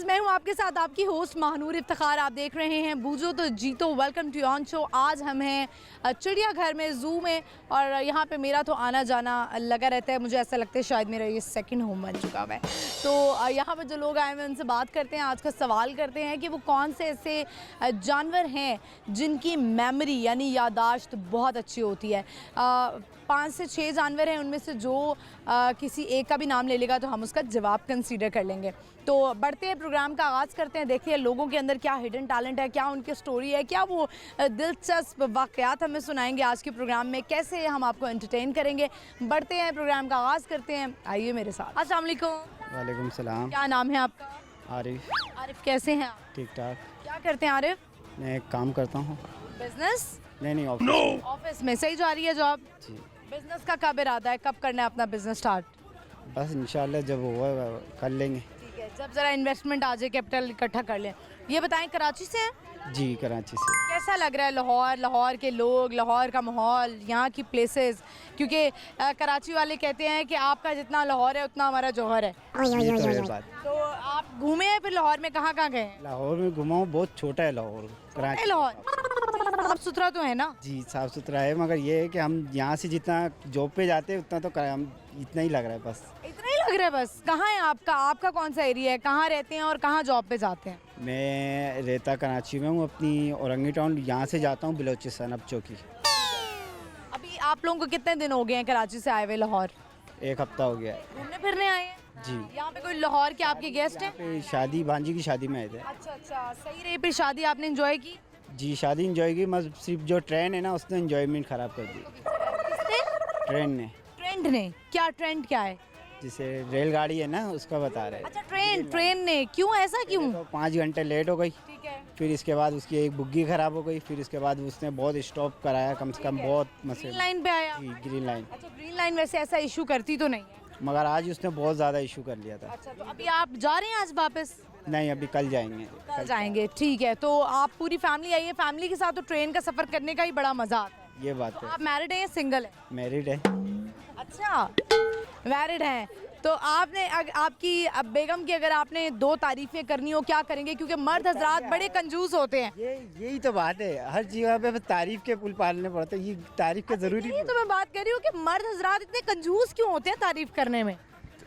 मैं हूं आपके साथ आपकी होस्ट महानूर इफ्तिखार। आप देख रहे हैं बूझो तो जीतो। Welcome to on show. आज हम हैं चिड़ियाघर में, ज़ू में, और यहाँ पे मेरा तो आना जाना लगा रहता है। मुझे ऐसा लगता है शायद मेरा ये सेकंड होम बन चुका है। तो यहाँ पर जो लोग आए हैं उनसे बात करते हैं, आज का सवाल करते हैं कि वो कौन से ऐसे जानवर हैं जिनकी मेमोरी यानी यादाश्त बहुत अच्छी होती है। 5 से 6 जानवर हैं, उनमें से जो किसी एक का भी नाम ले लेगा तो हम उसका जवाब कंसीडर कर लेंगे। तो बढ़ते हैं, प्रोग्राम का आगाज़ करते हैं। देखते हैं लोगों के अंदर क्या हिडन टैलेंट है, क्या उनकी स्टोरी है, क्या वो दिलचस्प वाक़यात हमें सुनाएंगे आज के प्रोग्राम में, कैसे हम आपको एंटरटेन करेंगे। बढ़ते हैं, प्रोग्राम का आगाज़ करते हैं, आइए मेरे साथ। अस्सलाम वालेकुम। वालेकुम सलाम। क्या नाम है आपका? आरिफ। आरिफ, कैसे हैं आप? ठीक ठाक। क्या करते हैं आरिफ? मैं एक काम करता हूँ। बिजनेस? नहीं ऑफिस। ऑफिस में। सही जा रही है जॉब? जी। बिजनेस का कब इरादा है, कब करना है अपना बिजनेस स्टार्ट? बस इंशाल्लाह जब हुआ कर लेंगे। ठीक है, जब ज़रा इन्वेस्टमेंट आ जाए, कैपिटल इकट्ठा कर लें। ये बताएं, कराची से हैं? जी, कराची से। कैसा लग रहा है लाहौर, लाहौर के लोग, लाहौर का माहौल, यहाँ की प्लेसेस? क्योंकि कराची वाले कहते हैं कि आपका जितना लाहौर है उतना हमारा जौहर है। ये तो है बात। तो आप घूमे हैं फिर लाहौर में, कहाँ कहाँ गए हैं? लाहौर में घुमा हूँ, बहुत छोटा है लाहौर। कराची लाहौर साफ सुथरा तो है ना? जी साफ़ सुथरा है, मगर ये है कि हम यहाँ से जितना जॉब पे जाते हैं उतना तो हम इतना ही लग रहा है बस। इतना ही लग रहा है बस? कहाँ है आपका? आपका कौन सा एरिया है? कहाँ रहते हैं और कहाँ जॉब पे जाते हैं? मैं रहता कराची में हूँ, अपनी औरंगी टाउन। यहाँ से जाता हूँ बलोचिस्तान, अब चौकी। अभी आप लोगों को कितने दिन हो गए हैं कराची से आए हुए लाहौर? 1 हफ्ता हो गया है। घूमने फिरने आए हैं? जी। यहाँ पे कोई लाहौर के आपके गेस्ट हैं? पे शादी, भांजी की शादी में आए थे। अच्छा, सही रही। फिर शादी आपने एंजॉय की? जी, शादी इंजॉय की, मगर सिर्फ जो ट्रेन है ना उसने इंजॉयमेंट ख़राब कर दी। किसने? ट्रेन ने। ट्रेंड ने? क्या ट्रेंड क्या है? जिसे रेलगाड़ी है ना उसका बता रहे हैं। अच्छा, ट्रेन ने। क्यों, ऐसा क्यों? तो 5 घंटे लेट हो गई। ठीक है। फिर इसके बाद उसकी एक बुग्गी ख़राब हो गई। फिर इसके बाद उसने बहुत स्टॉप कराया, कम से कम बहुत मसले। ग्रीन लाइन पे आया? जी, ग्रीन लाइन। अच्छा, ग्रीन लाइन वैसे ऐसा इशू करती तो नहीं है, मगर आज उसने बहुत ज़्यादा इशू कर लिया था। अच्छा, तो अभी आप जा रहे हैं आज वापस? नहीं, अभी कल जाएंगे। कल जाएंगे, ठीक है। तो आप पूरी फैमिली आई है? फैमिली के साथ तो ट्रेन का सफ़र करने का ही बड़ा मज़ा आता है। ये बात है। आप मैरिड हैं या सिंगल हैं? मैरिड है। अच्छा, मैरिड हैं। तो आपने आपकी अब बेगम की अगर आपने 2 तारीफ़ें करनी हो, क्या करेंगे? क्योंकि मर्द हजरात बड़े कंजूस होते हैं। यही तो बात है, हर जगह पे तारीफ के पुल पालने पड़ते हैं। ये तारीफ के ज़रूरी। ये तो मैं बात कर रही हूँ कि मर्द हजरात इतने कंजूस क्यों होते हैं तारीफ करने में?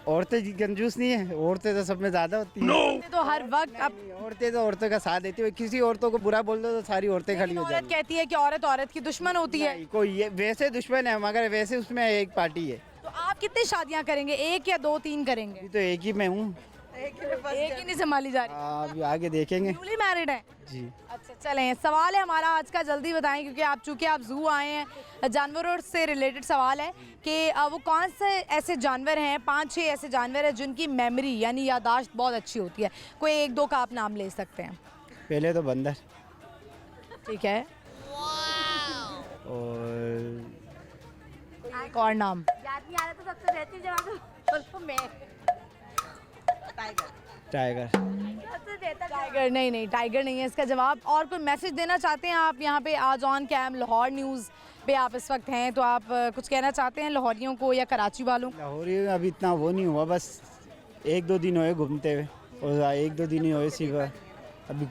औरतें कंजूस नहीं है, औरतें तो सब में ज़्यादा होती हैं। तो हर वक्त अब औरतें तो औरतों का साथ देती है। किसी औरतों को बुरा बोल दो तो सारी औरतें खड़ी हो औरत जाती कहती है कि औरत औरत की दुश्मन होती है। हैं। कोई ये वैसे दुश्मन है, मगर वैसे उसमें एक पार्टी है। तो आप कितनी शादियां करेंगे? 1 या 2 3 करेंगे? अभी तो एक ही मैं हूँ। एक ही नहीं संभाली जा रही? अभी आगे देखेंगे। न्यूली मैरिड है? जी। अच्छा, चलें। सवाल है हमारा आज का, जल्दी बताएं क्योंकि आप चूँकि आप ज़ू आए हैं। जानवरों से रिलेटेड सवाल है कि वो कौन से ऐसे जानवर हैं, 5-6 ऐसे जानवर हैं जिनकी मेमोरी यानी यादाश्त बहुत अच्छी होती है। कोई 1-2 का आप नाम ले सकते हैं। पहले तो बंदर, ठीक है, और एक और नाम? याद नहीं आ रहा तो सबसे रहती जवाब मैं टाइगर। सबसे देता टाइगर? नहीं, टाइगर नहीं है इसका जवाब। और कोई मैसेज देना चाहते हैं आप? यहाँ पे आज ऑन कैम लाहौर न्यूज़ पे आप इस वक्त हैं, तो आप कुछ कहना चाहते हैं लाहौरियों को या कराची वालों? लाहौरी अभी इतना वो नहीं हुआ, बस 1-2 दिन हुए घूमते हुए, और 1-2 दिन ही हुए सिर्फ, अभी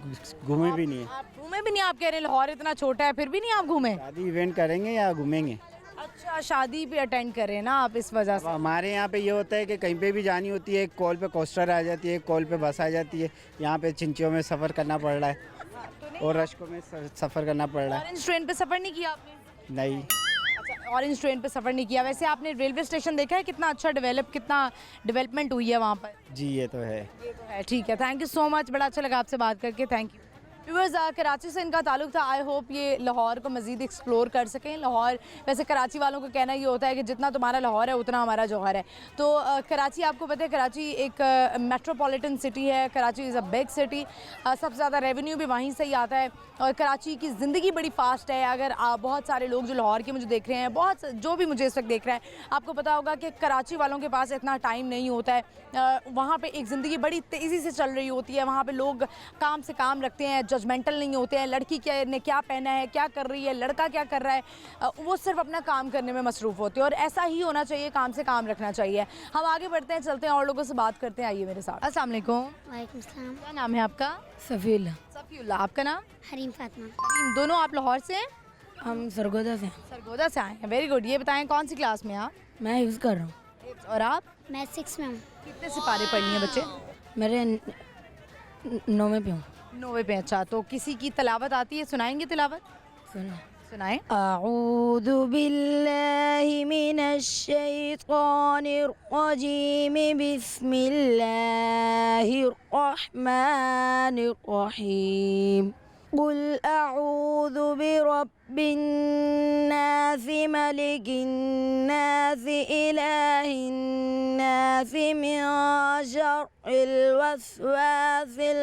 घूमे भी नहीं है। आप घूमे भी नहीं? आप कह रहे हैं लाहौर इतना छोटा है फिर भी नहीं आप घूमे? शादी इवेंट करेंगे या घूमेंगे? अच्छा, शादी भी अटेंड कर रहे हैं ना आप, इस वजह अब से? हमारे यहाँ पे ये होता है कि कहीं पे भी जानी होती है, एक कॉल पे कोस्टर आ जाती है, एक कॉल पे बस आ जाती है। यहाँ पे चिंचियों में सफ़र करना पड़ रहा है और रश्कों में सफ़र करना पड़ रहा है। ऑरेंज ट्रेन पे सफ़र नहीं किया आपने? नहीं। अच्छा, ऑरेंज ट्रेन पे सफ़र नहीं किया। वैसे आपने रेलवे स्टेशन देखा है कितना अच्छा कितना डेवलपमेंट हुई है वहाँ पर? जी, ये तो है। ये तो है। ठीक है, थैंक यू सो मच, बड़ा अच्छा लगा आपसे बात करके, थैंक यू। व्यूअर्स, कराची से इनका ताल्लुक था। आई होप ये लाहौर को मज़ीद एक्सप्लोर कर सकें। लाहौर, वैसे कराची वालों का कहना ये होता है कि जितना तुम्हारा लाहौर है उतना हमारा जौहर है। तो कराची, आपको पता है कराची एक मेट्रोपॉलिटन सिटी है। Karachi is a big city, सबसे ज़्यादा रेवेन्यू भी वहीं से ही आता है, और कराची की ज़िंदगी बड़ी फास्ट है। अगर बहुत सारे लोग जो लाहौर के मुझे देख रहे हैं, बहुत जो भी मुझे इस वक्त देख रहे हैं, आपको पता होगा कि कराची वालों के पास इतना टाइम नहीं होता है। वहाँ पर एक ज़िंदगी बड़ी तेज़ी से चल रही होती है। वहाँ पर लोग काम से काम रखते हैं, जजमेंटल नहीं होते हैं, लड़की क्या ने क्या पहना है, क्या कर रही है, लड़का क्या कर रहा है, वो सिर्फ अपना काम करने में मसरूफ़ होते हैं और ऐसा ही होना चाहिए, काम से काम रखना चाहिए। हम आगे बढ़ते हैं, चलते हैं और लोगों से बात करते हैं, आइए मेरे साथ। अस्सलाम वालेकुम, वालेकुम सलाम। क्या नाम है आपका? सफ़ीला। सफ़ीउल्लाह, आपका नाम? हरीम फातिमा। हरीम, दोनों आप लाहौर से हैं? हम सरगोदा से। सरगोदा से आए हैं, वेरी गुड। ये बताएं कौन सी क्लास में हैं आप? मैं यूज़ कर रहा हूँ। और आप मैं 6 में हूँ। कितने सिपारे पढ़ लिए बच्चे? मेरे 9वें पे हूँ। 9वें पे। अच्छा, तो किसी की तिलावत आती है, सुनाएंगे तिलावत? सुन। सुनाएं। अऊज़ु बिल्लाहि मिनश शैतानिर रजीम, बिस्मिल्लाहिर रहमानिर रहीम। कुल अऊज़ु बिरब्बिन नास, मलिकिन नास, इलाहिन नास, मिन शर्रिल वस्वासिल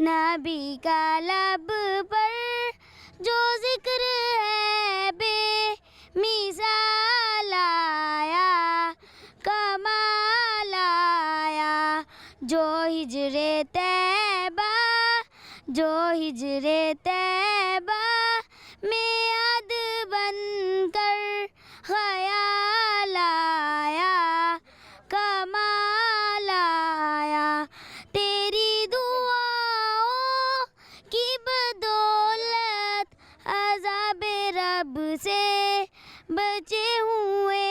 नबी का लब पर जो जिक्र है बेमिसाल आया, कमाल आया। जो हिजरे तैबा, जो हिजरे तैबा में याद बनकर ख्याल आया, कमाल आया। तेरी दुआओं की बदौलत अज़ाब रब से बचे हुए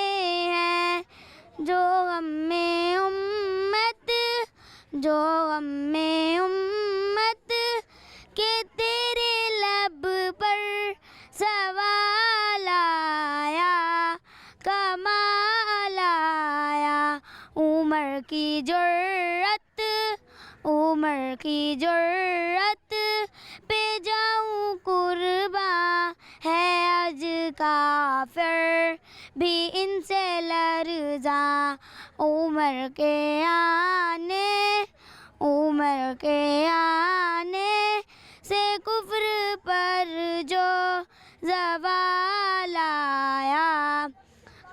हैं। जो हमें उम्मत, जो हमें उम्मत के तेरे लब पर सवाल आया, कमाल आया। उमर की जुर्रत, उमर की जुर्रत पे जाऊं कुर्बान है आज काफिर भी इनसे लर्जा। उमर के आने, उमर के आने से कुफ्र पर जो ज़वाल आया,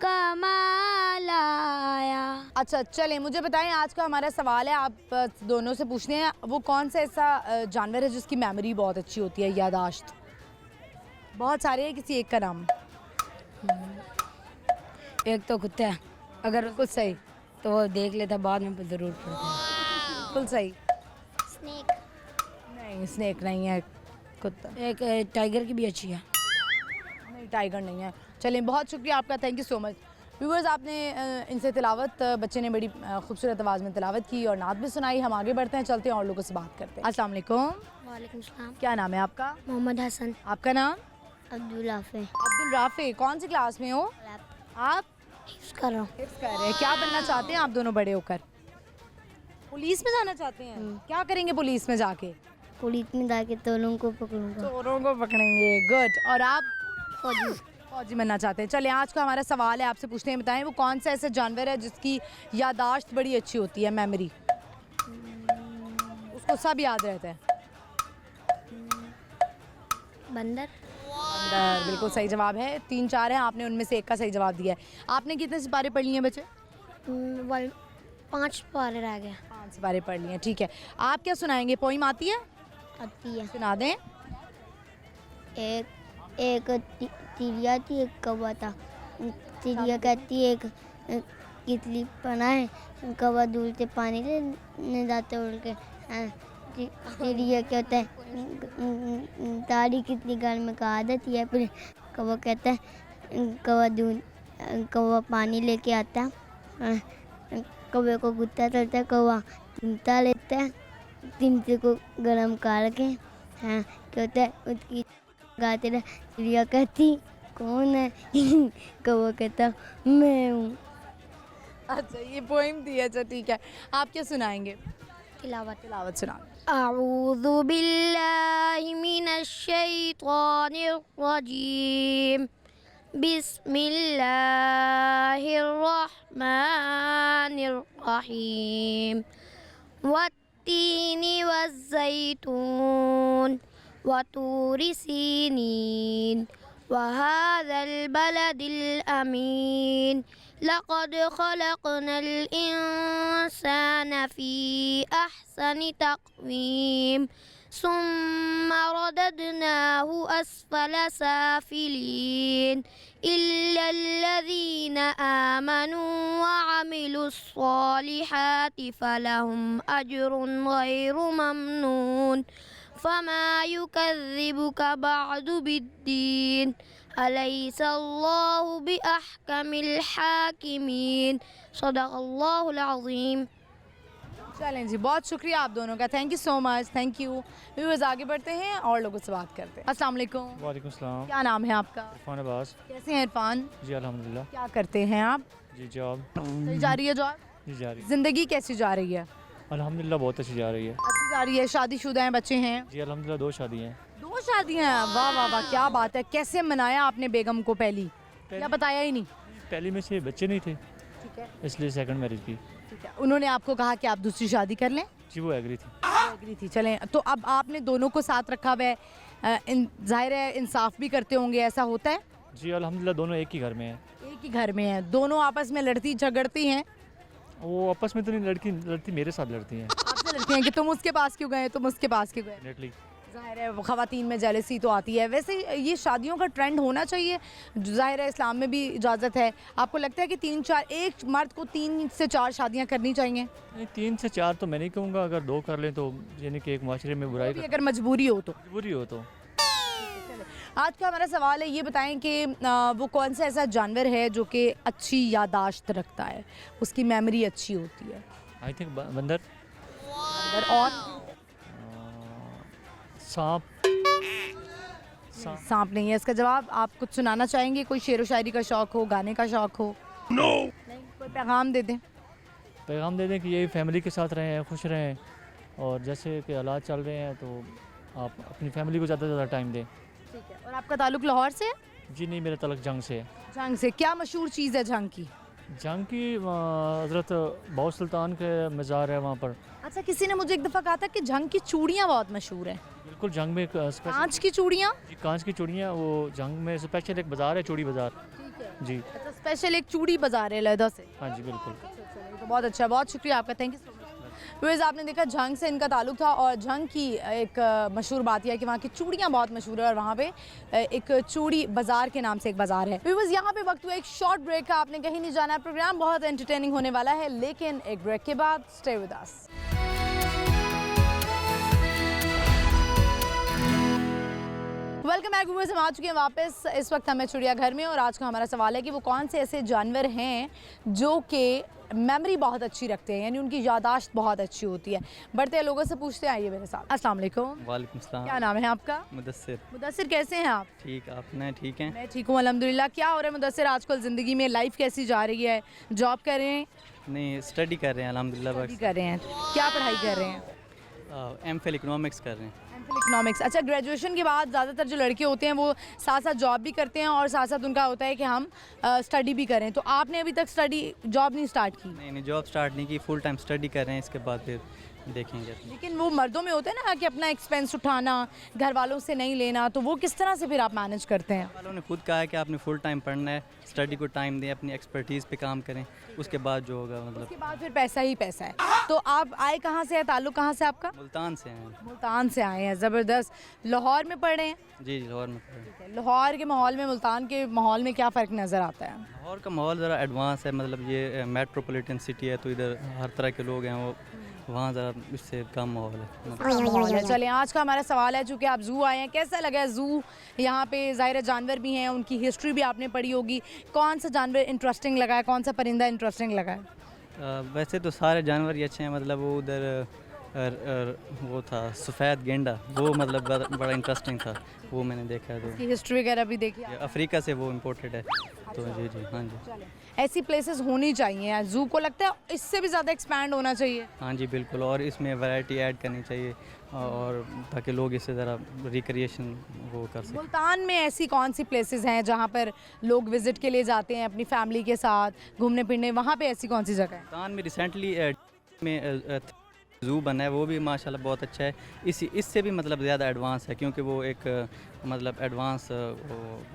कमाल आया। अच्छा, चलें, मुझे बताएं, आज का हमारा सवाल है, आप दोनों से पूछने हैं, वो कौन सा ऐसा जानवर है जिसकी मेमोरी बहुत अच्छी होती है, यादाश्त? बहुत सारे हैं, किसी एक का नाम? एक तो कुत्ता है, अगर कुछ सही, तो वो देख लेता, बाद में ज़रूर पड़ता है। बिल्कुल सही। स्नेक। नहीं, स्नेक नहीं है, कुत्ता। एक टाइगर की भी अच्छी है। नहीं, टाइगर नहीं है। चलें, बहुत शुक्रिया आपका, thank you so much. Viewers, आपने इनसे तिलावत, बच्चे ने बड़ी खूबसूरत आवाज़ में तिलावत की और नात भी सुनाई। हम आगे बढ़ते हैं, चलते हैं और लोगों से बात करते हैं। अस्सलाम वालेकुम, वालेकुम सलाम। क्या नाम है आपका? मोहम्मद हसन। आपका नाम? अब्दुल हाफिज। अब्दुल राफे। कौन सी क्लास में हो आप? हिफ्ज़ कर रहा हूँ। हिफ्ज़ कर रहे हैं। क्या बनना चाहते हैं आप दोनों बड़े होकर? पुलिस में जाना चाहते हैं? क्या करेंगे पुलिस में जाके? पुलिस में जाके चोरों को पकड़ूंगा। चोरों को पकड़ेंगे। गुड। और आप? फौजी। फौजी बनना चाहते हैं। चलिए, आज का हमारा सवाल है, आपसे पूछते हैं, बताएं वो कौन सा ऐसा जानवर है जिसकी यादाश्त बड़ी अच्छी होती है, मेमोरी, उसको सब याद रहता है? बंदर। बंदर, बिल्कुल सही जवाब है। 3-4 हैं, आपने उनमें से एक का सही जवाब दिया है। आपने कितने सिपारे पढ़ लिए हैं बच्चे? 5 पारे रह गया। 5 सिपारे पढ़ लिए हैं, ठीक है। आप क्या सुनाएंगे? पोइम आती है? आती है। सुना दें। एक चिड़िया थी, एक कौवा था। चिड़िया कहती है कितली बनाए कौवा दूर से पानी लेने जाते उड़ के। हाँ, फिर ये क्या होता है तारी कितनी घर में का आदत ही है। फिर कौवा कहता है कौवा पानी लेके आता है। हाँ, कौवे को गुत्ता चलता है, कौवा चिमटा लेता है, चिमटे को गरम करके हाँ क्या होता है उसकी गाते रहे। चिड़िया कहती कौन है कौवा कहता मैं हूँ। अच्छा ये पोइम थी, अच्छा ठीक है। आप क्या सुनाएंगे? तिलावत सुना। अऊज़ु बिल्लाहि मिनश शैतानिर रजीम बिस्मिल्लाहिर रहमानिर रहीम वत्तीनी वज़्ज़ैतून वतूरि सीनीन वहाज़ल बलदिल अमीन लक़द ख़लक़नल इंसान फ़ी अहसनि तक़वीम सुम्मा रददनाहु अस्फ़ल साफ़िलीन इल्लल्लज़ीना आमनू वअमिलुस्सॉलिहाति फ़लहुम अज्रुन गैरु ममनून फमा युकज़्ज़िबुका बअदु बिद्दीन अलैहिस्सलाहु बिअहकमिल हाकिमीन सदक़ल्लाहुल अज़ीम। चलें जी, बहुत शुक्रिया आप दोनों का, thank you so much, thank you. Viewers आगे बढ़ते हैं और लोगों से बात करते हैं। अस्सलाम वालेकुम। वालेकुम सलाम। क्या नाम है आपका? इरफान अब्बास। कैसे हैं इरफान? जी अल्हम्दुलिल्लाह। क्या करते हैं आप? जी जॉब सही जा रही है जॉब? जी जा रही है। जिंदगी कैसी जा रही है? अल्हम्दुलिल्लाह बहुत अच्छी जा रही है। अच्छी जा रही है। शादीशुदा हैं, बच्चे हैं? जी अल्हम्दुलिल्लाह 2 शादी हैं। 2 शादियां हैं, वाह वाह वाह, क्या बात है। कैसे मनाया आपने बेगम को पहली? या बताया ही नहीं? पहली में से बच्चे नहीं थे, ठीक है इसलिए सेकंड मैरिज की। ठीक है। उन्होंने आपको कहा कि आप दूसरी शादी कर लें? जी वो एग्री थी। एग्री थी। चलें, तो अब आपने दोनों को साथ रखा हुआ है, जाहिर है इंसाफ भी करते होंगे, ऐसा होता है? जी अल्हम्दुलिल्लाह दोनों एक ही घर में हैं। एक ही घर में है, दोनों आपस में लड़ती झगड़ती हैं? वो आपस में तो नहीं लड़ती मेरे साथ लड़ती हैं। आपसे लड़ती हैं कि तुम उसके पास क्यों गए, तुम उसके पास क्यों गए? डेफिनेटली। जाहिर है ख़वातीन में जेलसी तो आती है। वैसे ये शादियों का ट्रेंड होना चाहिए, जाहिर है इस्लाम में भी इजाज़त है। आपको लगता है कि 3-4 एक मर्द को 3 से 4 शादियां करनी चाहिए? नहीं 3 से 4 तो मैं नहीं कहूँगा, अगर 2 कर लें तो यानी कि एक माशरे में बुराई भी का अगर मजबूरी हो तो। मजबूरी हो तो। आज का हमारा सवाल है, ये बताएं कि वो कौन सा ऐसा जानवर है जो कि अच्छी यादाश्त रखता है, उसकी मेमोरी अच्छी होती है? आई थिंक बंदर। और सांप। सांप नहीं है इसका जवाब। आप कुछ सुनाना चाहेंगे? कोई शेर व शायरी का शौक़ हो, गाने का शौक़ हो? नहीं, कोई पैगाम दे दें। पैगाम दे दें कि यही फैमिली के साथ रहें, खुश रहें, और जैसे कि हालात चल रहे हैं तो आप अपनी फैमिली को ज़्यादा से ज़्यादा टाइम दें। ठीक है। और आपका ताल्लुक लाहौर से है? जी नहीं, मेरा तलक जंग से है। जंग से। क्या मशहूर चीज़ है जंग की? जंग की हज़रत बाउ सुल्तान के मज़ार है वहाँ पर। अच्छा, किसी ने मुझे एक दफ़ा कहा था कि जंग की चूड़ियाँ बहुत मशहूर हैं। बिल्कुल, जंग में कांच की चूड़ियाँ? जी कांच की चूड़ियाँ, वो जंग में स्पेशल एक बाज़ार है, चूड़ी बाज़ार। ठीक है। जी अच्छा, स्पेशल एक चूड़ी बाजार है लहदा से? हाँ जी बिल्कुल। तो बहुत अच्छा, बहुत शुक्रिया आपका, thank you so much. Viewers आपने देखा जंग से इनका ताल्लुक था, और जंग की एक मशहूर बात यह है कि वहाँ की चूड़ियाँ बहुत मशहूर है, और वहाँ पे एक चूड़ी बाज़ार के नाम से एक बाज़ार है। व्यूअर्स यहाँ पे वक्त हुआ एक शॉर्ट ब्रेक का, आपने कहीं नहीं जाना है, प्रोग्राम बहुत एंटरटेनिंग होने वाला है, लेकिन एक ब्रेक के बाद stay with us. Welcome back viewers, हम आ चुके हैं वापस। इस वक्त हमें चिड़ियाघर में, और आज का हमारा सवाल है कि वो कौन से ऐसे जानवर हैं जो कि मेमोरी बहुत अच्छी रखते हैं, यानी उनकी यादाश्त बहुत अच्छी होती है। बढ़ते हैं लोगों से पूछते हैं, आइए मेरे साथ। अस्सलाम वालेकुम। वालेकुम सलाम। क्या नाम है आपका? मुदस्सिर। मुदस्सिर, कैसे हैं आप? ठीक, आपने ठीक हैं? मैं ठीक हूँ अल्हम्दुलिल्लाह। क्या हो रहा है मुदस्सिर आजकल ज़िंदगी में, लाइफ कैसी जा रही है? जॉब कर रहे हैं? नहीं, स्टडी कर रहे हैं अल्हम्दुलिल्लाह। स्टडी कर रहे हैं। क्या पढ़ाई कर रहे हैं? एमफिल इकोनॉमिक्स कर रहे हैं। MPhil economics. अच्छा, ग्रेजुएशन के बाद ज़्यादातर जो लड़के होते हैं वो साथ साथ जॉब भी करते हैं, और साथ साथ उनका होता है कि हम स्टडी भी करें। तो आपने अभी तक स्टडी जॉब नहीं स्टार्ट की? नहीं, जॉब स्टार्ट नहीं की, फुल टाइम स्टडी कर रहे हैं। इसके बाद फिर देखेंगे। लेकिन वो मर्दों में होता है ना कि अपना एक्सपेंस उठाना, घर वालों से नहीं लेना, तो वो किस तरह से फिर आप मैनेज करते हैं? वालों ने खुद कहा है कि आपने फुल टाइम पढ़ना है, स्टडी को टाइम दें, अपनी एक्सपर्टीज़ पे काम करें, उसके बाद जो होगा मतलब। उसके बाद फिर पैसा ही पैसा है। तो आप आए कहाँ से है, ताल्लुक कहाँ से आपका? मुल्तान से हैं। मुल्तान से आए हैं, ज़बरदस्त। लाहौर में पढ़ रहे हैं? जी जी, लाहौर में पढ़ रहे हैं। लाहौर के माहौल में मुल्तान के माहौल में क्या फ़र्क नज़र आता है? लाहौर का माहौल ज़रा एडवांस है, मतलब ये मेट्रोपॉलिटन सिटी है, तो इधर हर तरह के लोग हैं, वो वहाँ ज़रा इससे कम माहौल है। चलें, आज का हमारा सवाल है, चूँकि आप ज़ू आए हैं, कैसा लगा है ज़ू? यहाँ पे ज़ाहिर है जानवर भी हैं, उनकी हिस्ट्री भी आपने पढ़ी होगी। कौन सा जानवर इंटरेस्टिंग लगा है, कौन सा परिंदा इंटरेस्टिंग लगा है? वैसे तो सारे जानवर ही अच्छे हैं, मतलब वो उधर वो था सफ़ेद गेंडा, वो मतलब बड़ा इंटरेस्टिंग था, वो मैंने देखा है। तो उसकी हिस्ट्री वगैरह भी देखी ये अफ्रीका से वो इम्पोर्टेड है, तो जी जी हाँ जी। चलें, ऐसी प्लेसेस होनी चाहिए। ज़ू को लगता है इससे भी ज़्यादा एक्सपैंड होना चाहिए। हाँ जी बिल्कुल, और इसमें वैरायटी ऐड करनी चाहिए, और ताकि लोग इससे ज़रा रिक्रिएशन वो कर सकें। मुल्तान में ऐसी कौन सी प्लेसेस हैं जहाँ पर लोग विज़िट के लिए जाते हैं अपनी फैमिली के साथ घूमने फिरने? वहाँ पे ऐसी कौन सी जगह है? मुल्तान में रिसेंटली में ज़ू बना है, वो भी माशाल्लाह बहुत अच्छा है। इससे भी मतलब ज़्यादा एडवांस है, क्योंकि वो एक मतलब एडवांस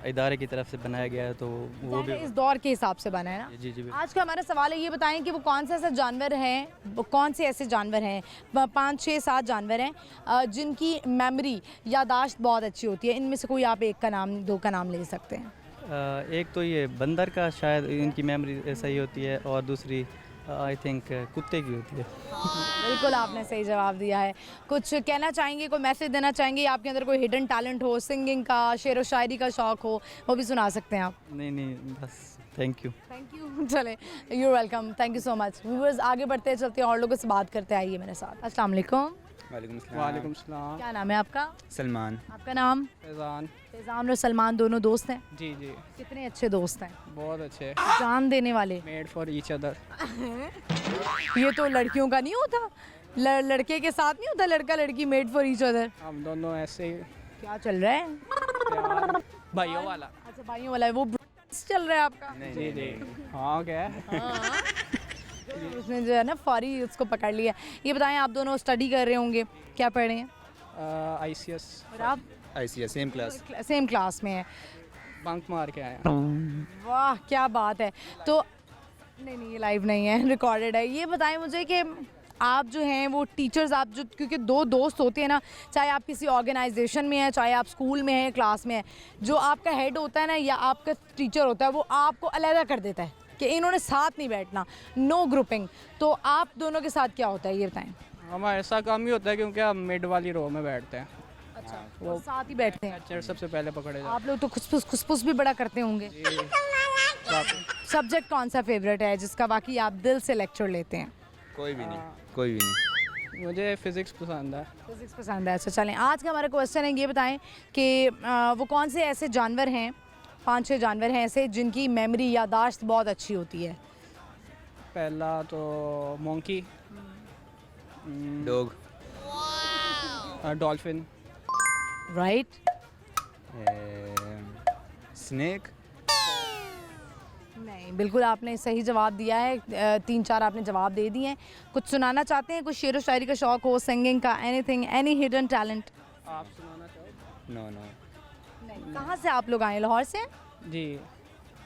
इदारे की तरफ से बनाया गया है, तो वो भी इस दौर के हिसाब से बना है ना। जी जी आज का हमारा सवाल है, ये बताएं कि वो कौन से ऐसे जानवर हैं, वो कौन से ऐसे जानवर हैं, 5, 6, 7 जानवर हैं जिनकी मेमोरी यादाश्त बहुत अच्छी होती है? इनमें से कोई आप एक का नाम, 2 का नाम ले सकते हैं। एक तो ये बंदर का शायद इनकी मेमोरी सही होती है, और दूसरी आई थिंक कुत्ते की होती है। बिल्कुल आपने सही जवाब दिया है। कुछ कहना चाहेंगे, कोई मैसेज देना चाहेंगे? आपके अंदर कोई हिडन टैलेंट हो, सिंगिंग का, शेर व शायरी का शौक हो, वो भी सुना सकते हैं आप। नहीं बस थैंक यू। Thank you. चले, you welcome, thank you so much. Viewers आगे बढ़ते चलते हैं और लोगों से बात करते आइए मेरे साथ। अस्सलाम वालेकुम। वालेकुम सलाम। क्या नाम है आपका? सलमान। आपका नाम? फैज़ान। फैज़ान और सलमान दोनों दोस्त हैं? जी जी, कितने अच्छे दोस्त हैं, बहुत अच्छे। जान देने वाले। Made for each other. ये तो लड़कियों का नहीं होता, लड़के के साथ नहीं होता, लड़का लड़की मेड फॉर ईच अदर। हम दोनों ऐसे ही क्या चल रहा है? प्यार भाइयों वाला। अच्छा, भाइयों वाला है वो चल रहा है आपका? जी जी हाँ, क्या उसने जो है ना फौरी उसको पकड़ लिया। ये बताएं, आप दोनों स्टडी कर रहे होंगे, क्या पढ़ रहे हैं? ICS। और आप? ICS same class. Same class में है। बंक मार के आए। वाह क्या बात है। तो नहीं ये लाइव नहीं है, रिकॉर्डेड है। ये बताएं मुझे कि आप जो हैं वो टीचर्स, आप जो, क्योंकि 2 दोस्त होते हैं ना, चाहे आप किसी ऑर्गेनाइजेशन में हैं, चाहे आप स्कूल में हैं, क्लास में हैं, जो आपका हेड होता है ना या आपका टीचर होता है, वो आपको अलग कर देता है कि इन्होंने साथ नहीं बैठना, नो ग्रुपिंग। तो आप दोनों के साथ क्या होता है, ये बताएं। हमारा ऐसा काम ही होता है, क्योंकि हम मिड वाली रो में बैठते हैं। अच्छा, वो साथ ही बैठते हैं। लेक्चर सबसे पहले पकड़े जाते आप लोग तो खुसफुस भी बड़ा करते होंगे। हैं। सब्जेक्ट कौन सा फेवरेट है जिसका वाकई आप दिल से लेक्चर लेते हैं? कोई भी नहीं, कोई भी नहीं। मुझे फिज़िक्स पसंद है। फिजिक्स पसंद है। अच्छा चलें, आज का हमारा क्वेश्चन है, ये बताएं कि वो कौन से ऐसे जानवर हैं, 5-6 जानवर हैं ऐसे जिनकी मेमोरी यादाश्त बहुत अच्छी होती है? पहला तो monkey, dog, dolphin, right. Snake. नहीं, बिल्कुल आपने सही जवाब दिया है। 3-4 आपने जवाब दे दिए हैं। कुछ सुनाना चाहते हैं? कुछ शेर व शायरी का शौक हो, सिंगिंग का, एनीथिंग, एनी हिडन टैलेंट? आप सुनाना चाहो? No no. नहीं। कहाँ से आप लोग आए? लाहौर से? जी।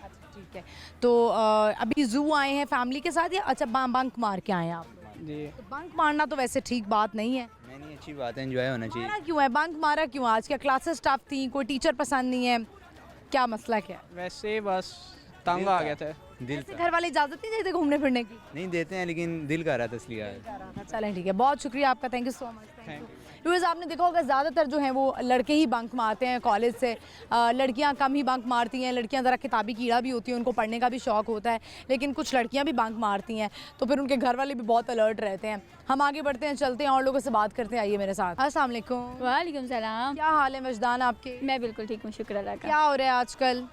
अच्छा ठीक है। तो अभी ज़ू आए हैं फैमिली के साथ या अच्छा बंक मार के आए हैं आप? जी। तो बंक मारना तो वैसे ठीक बात नहीं है। नहीं, अच्छी बात है, एंजॉय होना चाहिए। मारा क्यों है, बंक मारा क्यों? आज क्या क्लासेस टफ थी, कोई टीचर पसंद नहीं है, क्या मसला क्या है? वैसे बस तंग आ गए थे। दिल ऐसे का घर वाले इजाज़त नहीं देते घूमने फिरने की? नहीं देते हैं, लेकिन दिल का रहा था इसलिए। चलें ठीक है, बहुत शुक्रिया आपका, thank you so much. Thank you. Viewers, आपने देखा होगा ज़्यादातर जो हैं वो लड़के ही बंक मारते हैं कॉलेज से, लड़कियां कम ही बंक मारती हैं। लड़कियां ज़रा किताबी कीड़ा भी होती हैं, उनको पढ़ने का भी शौक़ होता है, लेकिन कुछ लड़कियां भी बंक मारती हैं, तो फिर उनके घर वाले भी बहुत अलर्ट रहते हैं। हम आगे बढ़ते हैं, चलते हैं और लोगों से बात करते हैं, आइए मेरे साथ। अस्सलाम वालेकुम। वालेकुम सलाम। क्या हाल है वजदान आपके? मैं बिल्कुल ठीक हूँ, शुक्र अल्लाह का। क्या हो रहा है आजकल?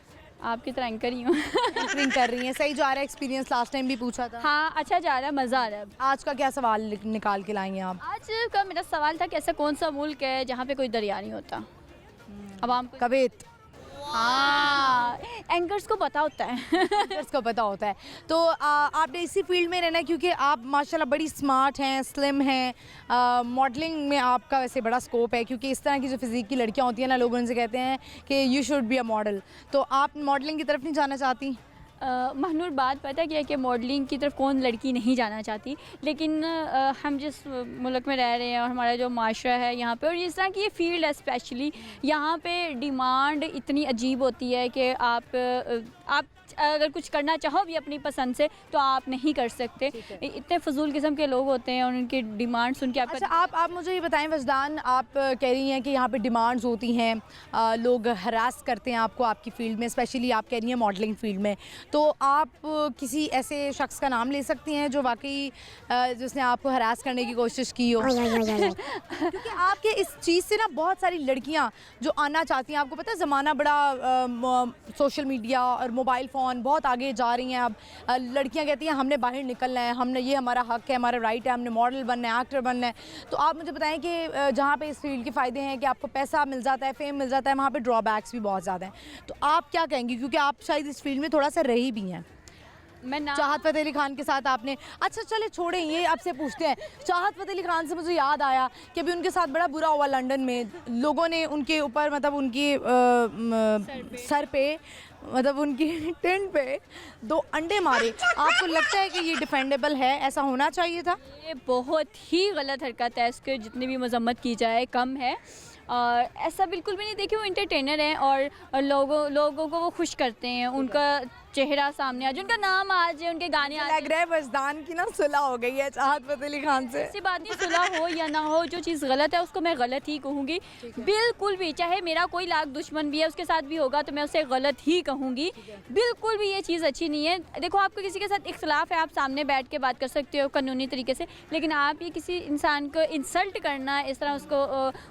आपकी तरह एंकर ही हूँ। एंकरिंग कर रही हैं, सही जा रहा है एक्सपीरियंस? लास्ट टाइम भी पूछा था। हाँ अच्छा जा रहा है, मज़ा आ रहा है। आज का क्या सवाल निकाल के लाएंगे आप? आज का मेरा सवाल था कि ऐसा कौन सा मुल्क है जहाँ पे कोई दरिया नहीं होता? अब हम कवेत। हाँ, एंकर्स को पता होता है। एंकर्स को पता होता है। तो आपने इसी फील्ड में रहना है क्योंकि आप माशाल्लाह बड़ी स्मार्ट हैं, स्लिम हैं। मॉडलिंग में आपका वैसे बड़ा स्कोप है क्योंकि इस तरह की जो फिज़ीक की लड़कियां होती हैं ना, लोग उनसे कहते हैं कि you should be a model. तो आप मॉडलिंग की तरफ नहीं जाना चाहती? महनूर, बात पता क्या है कि मॉडलिंग की तरफ कौन लड़की नहीं जाना चाहती, लेकिन हम जिस मुल्क में रह रहे हैं और हमारा जो माशरा है यहाँ पे, और इस तरह की ये फील्ड है स्पेशली, यहाँ पे डिमांड इतनी अजीब होती है कि आप अगर कुछ करना चाहो भी अपनी पसंद से तो आप नहीं कर सकते। इतने फजूल किस्म के लोग होते हैं और उनकी डिमांड सुन के आपका। अच्छा, आप मुझे ये बताएं वजदान, आप कह रही हैं कि यहाँ पे डिमांड्स होती हैं, लोग हरास करते हैं आपको आपकी फ़ील्ड में, स्पेशली आप कह रही हैं मॉडलिंग फ़ील्ड में, तो आप किसी ऐसे शख्स का नाम ले सकती हैं जो वाकई जिसने आपको हरास करने की कोशिश की हो? क्योंकि आपके इस चीज़ से ना बहुत सारी लड़कियाँ जो आना चाहती हैं, आपको पता है ज़माना बड़ा सोशल मीडिया और मोबाइल फ़ोन बहुत आगे जा रही हैं। अब लड़कियां कहती हैं हमने बाहर निकलना है, हमने ये हमारा हक है, हमारा राइट है, हमने मॉडल बनना है, एक्टर बनना है। तो आप मुझे बताएं कि जहाँ पे इस फील्ड के फ़ायदे हैं कि आपको पैसा मिल जाता है, फेम मिल जाता है, वहाँ पे ड्रॉबैक्स भी बहुत ज़्यादा हैं। तो आप क्या कहेंगी, क्योंकि आप शायद इस फील्ड में थोड़ा सा रही भी हैं? चाहत फ़तेह अली खान के साथ आपने, अच्छा चले छोड़ें, ये आपसे पूछते हैं। चाहत फ़तेह अली खान से मुझे याद आया कि अभी उनके साथ बड़ा बुरा हुआ लंदन में, लोगों ने उनके ऊपर मतलब उनकी सर पे मतलब उनकी टेंट पे 2 अंडे मारे। आपको लगता है कि ये डिफेंडेबल है, ऐसा होना चाहिए था? ये बहुत ही गलत हरकत है, इसके जितनी भी मजम्मत की जाए कम है। और ऐसा बिल्कुल भी नहीं। देखिए, वो इंटरटेनर हैं और लोगों को वो खुश करते हैं, उनका चेहरा सामने आ जाए, उनका नाम आ जाए, उनके गाने आ जाए। लग रहा है वजदान की ना सुलह हो गई है चाहत फ़तेह अली खान से। ऐसी बात नहीं, सुलह हो या ना हो, जो चीज़ गलत है उसको मैं गलत ही कहूँगी, बिल्कुल भी। चाहे मेरा कोई लाख दुश्मन भी है, उसके साथ भी होगा तो मैं उसे गलत ही कहूँगी। बिल्कुल भी ये चीज़ अच्छी नहीं है। देखो, आपको किसी के साथ इख्तलाफ है, आप सामने बैठ के बात कर सकते हो कानूनी तरीके से, लेकिन आप ये किसी इंसान को इंसल्ट करना, इस तरह उसको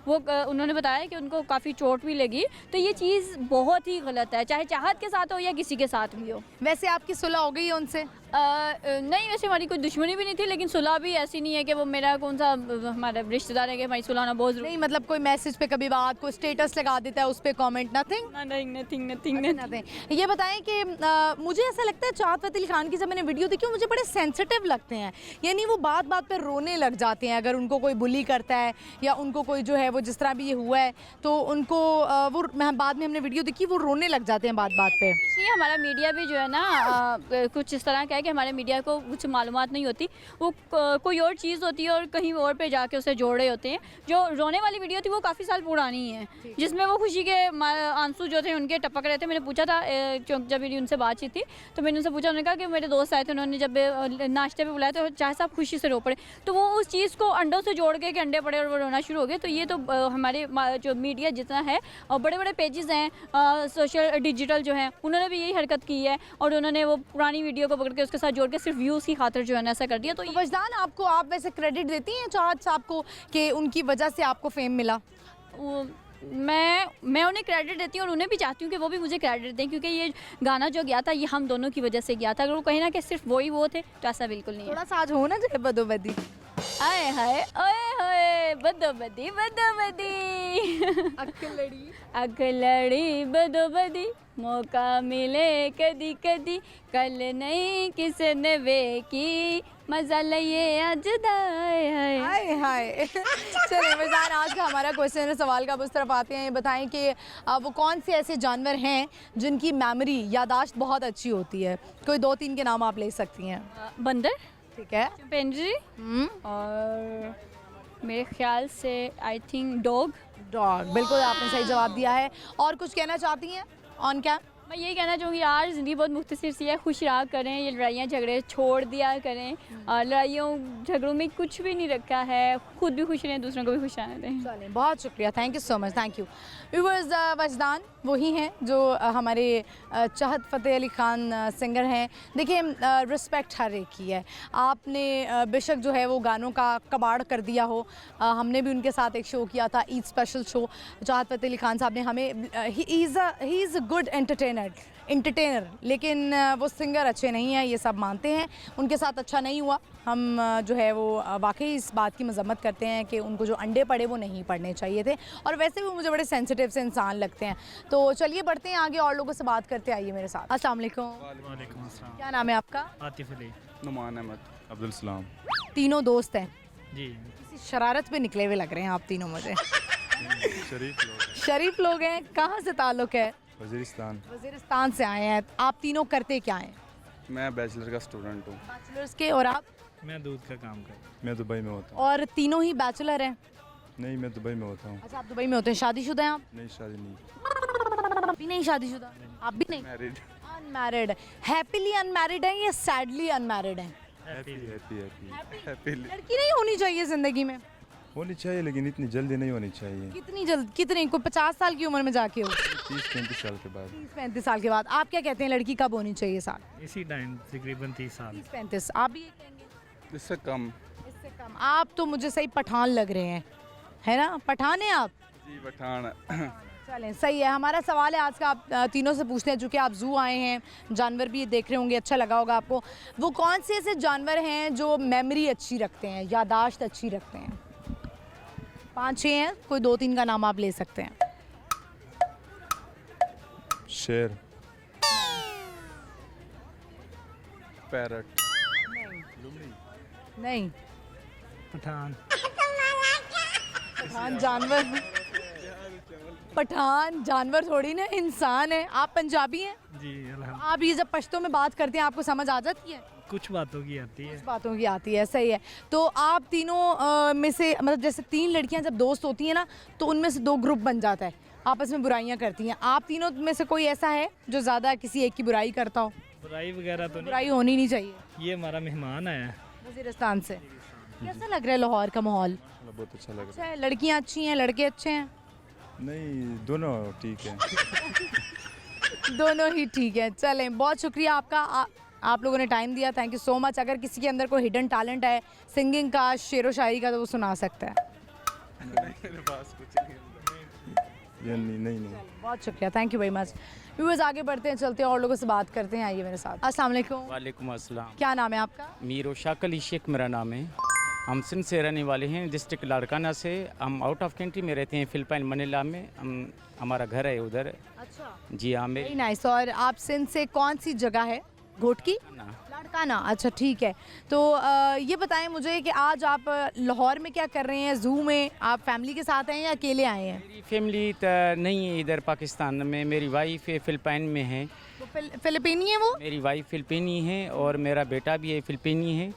वो उन्होंने बताया कि उनको काफ़ी चोट भी लगी, तो ये चीज़ बहुत ही गलत है, चाहे चाहत के साथ हो या किसी के साथ भी हो। वैसे आपकी सुलह हो गई है उनसे? नहीं, वैसे हमारी कोई दुश्मनी भी नहीं थी, लेकिन सुलह भी ऐसी नहीं है कि वो मेरा कौन सा हमारा रिश्तेदार है कि हमारी सुलह होना बहुत नहीं, मतलब कोई मैसेज पे कभी बात, कोई स्टेटस लगा देता है उस पे कमेंट, नथिंग। ये बताएं कि मुझे ऐसा लगता है चाहत फ़तेह अली खान की जब मैंने वीडियो देखी, मुझे बड़े सेंसिटिव लगते हैं, यानी वो बात बात पे रोने लग जाते हैं अगर उनको कोई बुली करता है या उनको कोई जो है वो जिस तरह भी ये हुआ है तो उनको वो बाद में हमने वीडियो देखी, वो रोने लग जाते हैं बात बात पे। इसलिए हमारा मीडिया भी जो है ना कुछ इस तरह का है कि हमारे मीडिया को कुछ मालूमात नहीं होती, वो कोई और चीज़ होती है और कहीं और पे जाके उसे जोड़ रहे होते हैं। जो रोने वाली वीडियो थी वो काफ़ी साल पुरानी है, जिसमें वो खुशी के आंसू जो थे उनके टपक रहे थे। मैंने पूछा था जब मेरी उनसे बातचीत थी तो मैंने उनसे पूछा, उन्होंने कहा कि मेरे दोस्त आए थे, उन्होंने जब नाश्ते पे बुलाया तो चाहे साहब खुशी से रो पड़े, तो वो उस चीज़ को अंडों से जोड़ के अंडे पड़े और वो रोना शुरू हो गए। तो ये तो हमारे जो मीडिया जितना है और बड़े बड़े पेजेस हैं सोशल डिजिटल जो हैं, उन्होंने भी यही हरकत की है और उन्होंने वो पुरानी वीडियो को पकड़ के उसके साथ जोड़ के सिर्फ व्यूज़ की खातिर जो है ना ऐसा कर दिया। तो वजदान, आपको आप वैसे क्रेडिट देती हैं चाहत साहब को कि उनकी वजह से आपको फेम मिला? मैं उन्हें क्रेडिट देती हूँ और उन्हें भी चाहती हूँ कि वो भी मुझे क्रेडिट दें, क्योंकि ये गाना जो गया था ये हम दोनों की वजह से गया था। अगर वो कहीं ना कि सिर्फ वो थे तो ऐसा बिल्कुल नहीं है। थोड़ा सा आज हो ना जो बदोबदी, आए हाय ओए होए बदोबदी अखलड़ी बदोबदी, मौका मिले कदी कदी, कल नहीं किसने वे की, मजा लिए आज हाय हाय। चलिए वजदान, आज का हमारा क्वेश्चन है, सवाल का अब उस तरफ आते हैं। ये बताएं कि वो कौन से ऐसे जानवर हैं जिनकी मेमोरी यादाश्त बहुत अच्छी होती है? कोई 2-3 के नाम आप ले सकती हैं। बंदर, ठीक है, चिंपैंजी, और मेरे ख्याल से आई थिंक डॉग। बिल्कुल आपने सही जवाब दिया है। और कुछ कहना चाहती हैं ऑन कैम? मैं यही कहना चाहूँगी यार, ज़िंदगी बहुत मुख्तसर सी है, खुश रहा करें, ये लड़ाइयाँ झगड़े छोड़ दिया करें। लड़ाइयों झगड़ों में कुछ भी नहीं रखा है, खुद भी खुश रहें, दूसरों को भी खुश रहने दें। चलिए, बहुत शुक्रिया, thank you so much, thank you. Viewers, Wajdan वही हैं जो हमारे चाहत फ़तेह अली खान सिंगर हैं। देखिए, रिस्पेक्ट हर एक की है। आपने बेशक जो है वो गानों का कबाड़ कर दिया हो, हमने भी उनके साथ एक शो किया था, ईद स्पेशल शो। चाहत फ़तेह अली खान साहब ने हमें he is a good entertainer entertainer, लेकिन वो सिंगर अच्छे नहीं हैं, ये सब मानते हैं। उनके साथ अच्छा नहीं हुआ। हम जो है वो वाकई इस बात की मजम्मत करते हैं कि उनको जो अंडे पड़े वो नहीं पड़ने चाहिए थे, और वैसे भी मुझे बड़े सेंसिटिव से इंसान लगते हैं। तो चलिए बढ़ते हैं आगे, और लोगों से बात करते आइए मेरे साथ। अस्सलाम वालेकुम। वालेकुम अस्सलाम। क्या नाम है आपका? आतिफ अली। नुमान अहमद। अब्दुल सलाम। तीनों दोस्त हैं, जी। किसी शरारत पे निकले हुए लग रहे हैं आप तीनों मुझे। शरीफ लोग। शरीफ लोग हैं। कहाँ से ताल्लुक़ है? वजीरिस्तान। वजीरिस्तान से आए हैं। आप तीनों करते क्या हैं? मैं बैचलर का स्टूडेंट हूँ। बैचलर्स के। और आप? मैं दूध का काम करता। मैं दुबई में होता हूँ। और तीनों ही बैचलर हैं? नहीं, मैं दुबई में होता हूँ। अच्छा, आप दुबई में होते हैं। शादीशुदा हैं आप? नहीं, शादी नहीं। आप भी नहीं शादीशुदा? आप भी नहीं? मैरिड। अनमैरिड। हैप्पीली अनमैरिड हैं या सैडली अनमैरिड हैं? हैप्पी लड़की नहीं होनी चाहिए ज़िंदगी में? होनी चाहिए, लेकिन इतनी जल्दी नहीं होनी चाहिए। कितनी जल्द? कितनी? कोई 50 साल की उम्र में जाके हो? 30-35 साल के बाद। 30-35 साल के बाद। आप क्या कहते हैं, लड़की कब होनी चाहिए? साल इसी टाइम तकरीबन 30 साल। 30-35। आप भी ये कहेंगे? इससे कम। इससे कम। आप तो मुझे सही पठान लग रहे हैं, है ना? पठान हैं आप? जी पठान। चलें, सही है। हमारा सवाल है आज का, आप तीनों से पूछते हैं, चूँकि आप जू आए हैं, जानवर भी देख रहे होंगे, अच्छा लगा होगा आपको। वो कौन से ऐसे जानवर हैं जो मेमोरी अच्छी रखते हैं, यादाश्त अच्छी रखते हैं? 5-6 हैं, कोई 2-3 का नाम आप ले सकते हैं। शेर। पैरट। नहीं। पठान। पठान जानवर? पठान जानवर थोड़ी ना, इंसान है। आप पंजाबी हैं? जी अल्हम्दुलिल्लाह। आप ये जब पश्तो में बात करते हैं आपको समझ आ जाती है? कुछ बातों की आती है। कुछ बातों की आती है, सही है। तो आप तीनों में से, मतलब जैसे 3 लड़कियां जब दोस्त होती हैं ना, तो उनमें से 2 ग्रुप बन जाता है, आपस में बुराइयां करती हैं। आप तीनों में से कोई ऐसा है जो ज़्यादा किसी एक की बुराई करता हो? बुराई वगैरह तो बुराई होनी नहीं चाहिए। ये हमारा मेहमान आया है। वजीरिस्तान से। कैसा लग रहा है लाहौर का माहौल? बहुत अच्छा लग अच्छा है, लड़कियाँ अच्छी हैं, लड़के अच्छे हैं? नहीं, दोनों ठीक है। दोनों ही ठीक है। चलें, बहुत शुक्रिया आपका, आप लोगों ने टाइम दिया, थैंक यू सो मच। अगर किसी के अंदर कोई हिडन टैलेंट है सिंगिंग का, शेर व शायरी का, तो वो सुना सकता है। नहीं। बहुत शुक्रिया, thank you very much. Viewers, आगे बढ़ते हैं, चलते हैं और लोगों से बात करते हैं। आइए मेरे साथ। अस्सलाम वालेकुम। वालेकुम अस्सलाम। क्या नाम है आपका? मीर उशाक अली शेख मेरा नाम है। हम सिंध से रहने वाले हैं, डिस्ट्रिक्ट लाड़काना से। हम आउट ऑफ कंट्री में रहते हैं, फिलिपाइन मनीला में। हमारा घर है उधर। अच्छा, जी हाँ। Very nice. और आप सिंध से कौन सी जगह है? घोटकी? लाड़काना। अच्छा, ठीक है। तो ये बताएं मुझे कि आज आप लाहौर में क्या कर रहे हैं? ज़ू में आप फैमिली के साथ हैं या अकेले आए हैं? मेरी फैमिली नहीं है इधर पाकिस्तान में। मेरी वाइफ फिलिपाइन में है। तो फिलिपीनी है वो? मेरी वाइफ फिलिपीनी है और मेरा बेटा भी है फिलिपीनी है।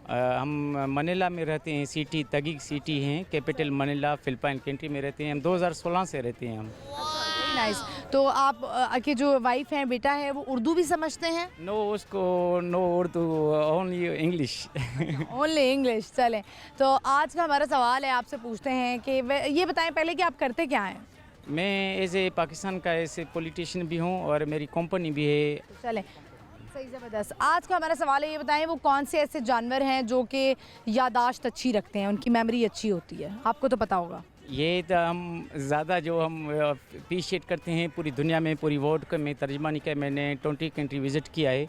हम मनीला में रहते हैं, सिटी तगीग सिटी है, कैपिटल मनीला, फिलिपाइन कंट्री में रहते हैं। हम 2016 से रहते हैं हम। नाइस। तो आप के जो वाइफ हैं, बेटा है, वो उर्दू भी समझते हैं? नो, उसको no Urdu, only English. Only English. चलें, तो आज का हमारा सवाल है, आपसे पूछते हैं कि ये बताएं पहले कि आप करते क्या हैं? मैं एज ए पाकिस्तान का ऐसे पॉलिटिशियन भी हूँ और मेरी कंपनी भी है। चलें, सही, ज़बरदस्त। आज का हमारा सवाल है, ये बताएं वो कौन से ऐसे जानवर हैं जो कि यादाश्त अच्छी रखते हैं, उनकी मेमोरी अच्छी होती है? आपको तो पता होगा। ये तो हम ज़्यादा जो हम अप्रिशिएट करते हैं पूरी दुनिया में, पूरी वर्ल्ड में तर्जमानी का मैंने 20 कंट्री विज़िट किया है,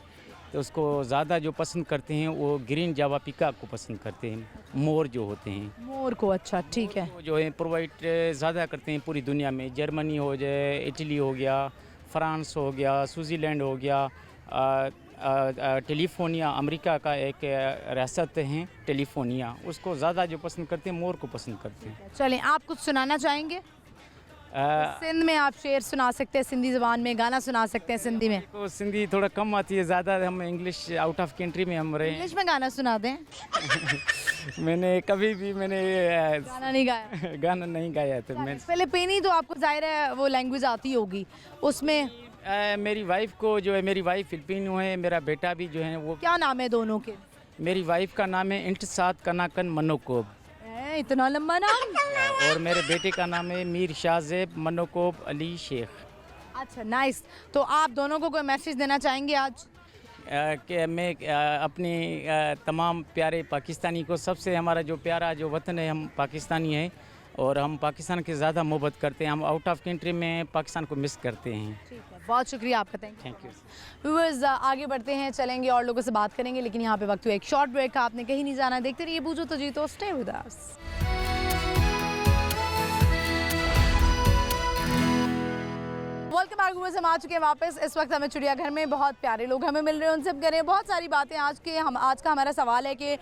तो उसको ज़्यादा जो पसंद करते हैं वो ग्रीन जावा पिका को पसंद करते हैं, मोर जो होते हैं। मोर को? अच्छा, ठीक है। जो है प्रोवाइड ज़्यादा करते हैं पूरी दुनिया में। जर्मनी हो जाए, इटली हो गया, फ्रांस हो गया, स्विट्ज़रलैंड हो गया, टेलीफोनिया अमेरिका का एक रियासत है टेलीफोनिया, उसको ज़्यादा जो पसंद करते हैं मोर को पसंद करते हैं। चलें, आप कुछ सुनाना चाहेंगे? सिंध में आप शेर सुना सकते हैं, सिंधी ज़बान में गाना सुना सकते हैं सिंधी में। तो सिंधी थोड़ा कम आती है, ज़्यादा हम इंग्लिश, आउट ऑफ कंट्री में हम रहे। इंग्लिश में गाना सुना दें। मैंने कभी भी गाना नहीं गाया। गाना नहीं गाया था मैं। फिलिपीनी तो आपको जाहिर है वो लैंग्वेज आती होगी, उसमें मेरी वाइफ को जो है, मेरी वाइफ फिलिपीनो है, मेरा बेटा भी जो है वो। क्या नाम है दोनों के? मेरी वाइफ का नाम है इंतसाद कनाकन मनोकोब। इतना लंबा नाम। और मेरे बेटे का नाम है मीर शाहजेब मनोकोब अली शेख। अच्छा, नाइस। तो आप दोनों को कोई मैसेज देना चाहेंगे आज? कि मैं अपने तमाम प्यारे पाकिस्तानी को, सबसे हमारा जो प्यारा जो वतन है, हम पाकिस्तानी हैं और हम पाकिस्तान की ज़्यादा मोहब्बत करते हैं। हम आउट ऑफ कंट्री में पाकिस्तान को मिस करते हैं। ठीक है, बहुत शुक्रिया आपका, थैंक यू। व्यूअर्स आगे बढ़ते हैं, चलेंगे और लोगों से बात करेंगे, लेकिन यहाँ पे वक्त हुआ एक शॉर्ट ब्रेक का। आपने कहीं नहीं जाना, देखते रहिए बूझो तो जीतो, stay with us. Welcome back viewers, हम आ चुके हैं वापस। इस वक्त हमें चिड़ियाघर में बहुत प्यारे लोग हमें मिल रहे हैं, उनसे करें बहुत सारी बातें। आज का हमारा सवाल है कि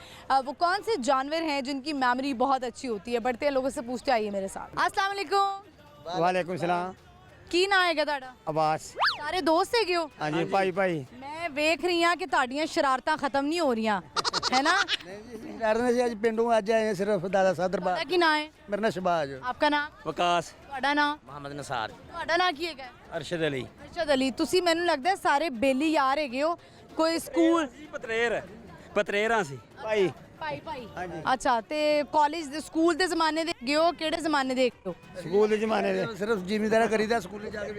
वो कौन से जानवर हैं जिनकी मेमोरी बहुत अच्छी होती है। बढ़ते हैं, लोगों से पूछते आइए मेरे साथ। अस्सलाम वालेकुम। वालेकुम सलाम। की ना है ਤੁਹਾਡਾ? अब्बास। सारे दोस्त है क्यों? हाँ जी भाई भाई। मैं वेख रही हूँ कि ਤੁਹਾਡੀਆਂ शरारतां खत्म नहीं हो रही, है ना? डरने से आज पिंडों आज आए हैं सिर्फ दादा साहब दरबार। ਤੁਹਾਡਾ ਕੀ ਨਾਂ ਹੈ? मेरा नाम शहबाज। आपका नाम? वकास। ਤੁਹਾਡਾ ਨਾਮ? मोहम्मद नसार। ਤੁਹਾਡਾ ਨਾਂ ਕੀ ਹੈਗਾ? अरशद अली। ਅਰਸ਼ਦ ਅਲੀ। ਤੁਸੀਂ ਮੈਨੂੰ ਲੱਗਦਾ ਹੈ ਸਾਰੇ ਬੇਲੀ ਯਾਰ ਹੈਗੇ ਹੋ, ਕੋਈ ਸਕੂਲ पतरेर सी भाई। ਭਾਈ ਅੱਛਾ, ਤੇ ਕਾਲਜ ਦੇ ਸਕੂਲ ਦੇ ਜ਼ਮਾਨੇ ਦੇ ਗਏ ਹੋ, ਕਿਹੜੇ ਜ਼ਮਾਨੇ ਦੇ ਹੋ? स्कूल के जमाने दे सिर्फ जिम्मेदारा करीदा स्कूल जाके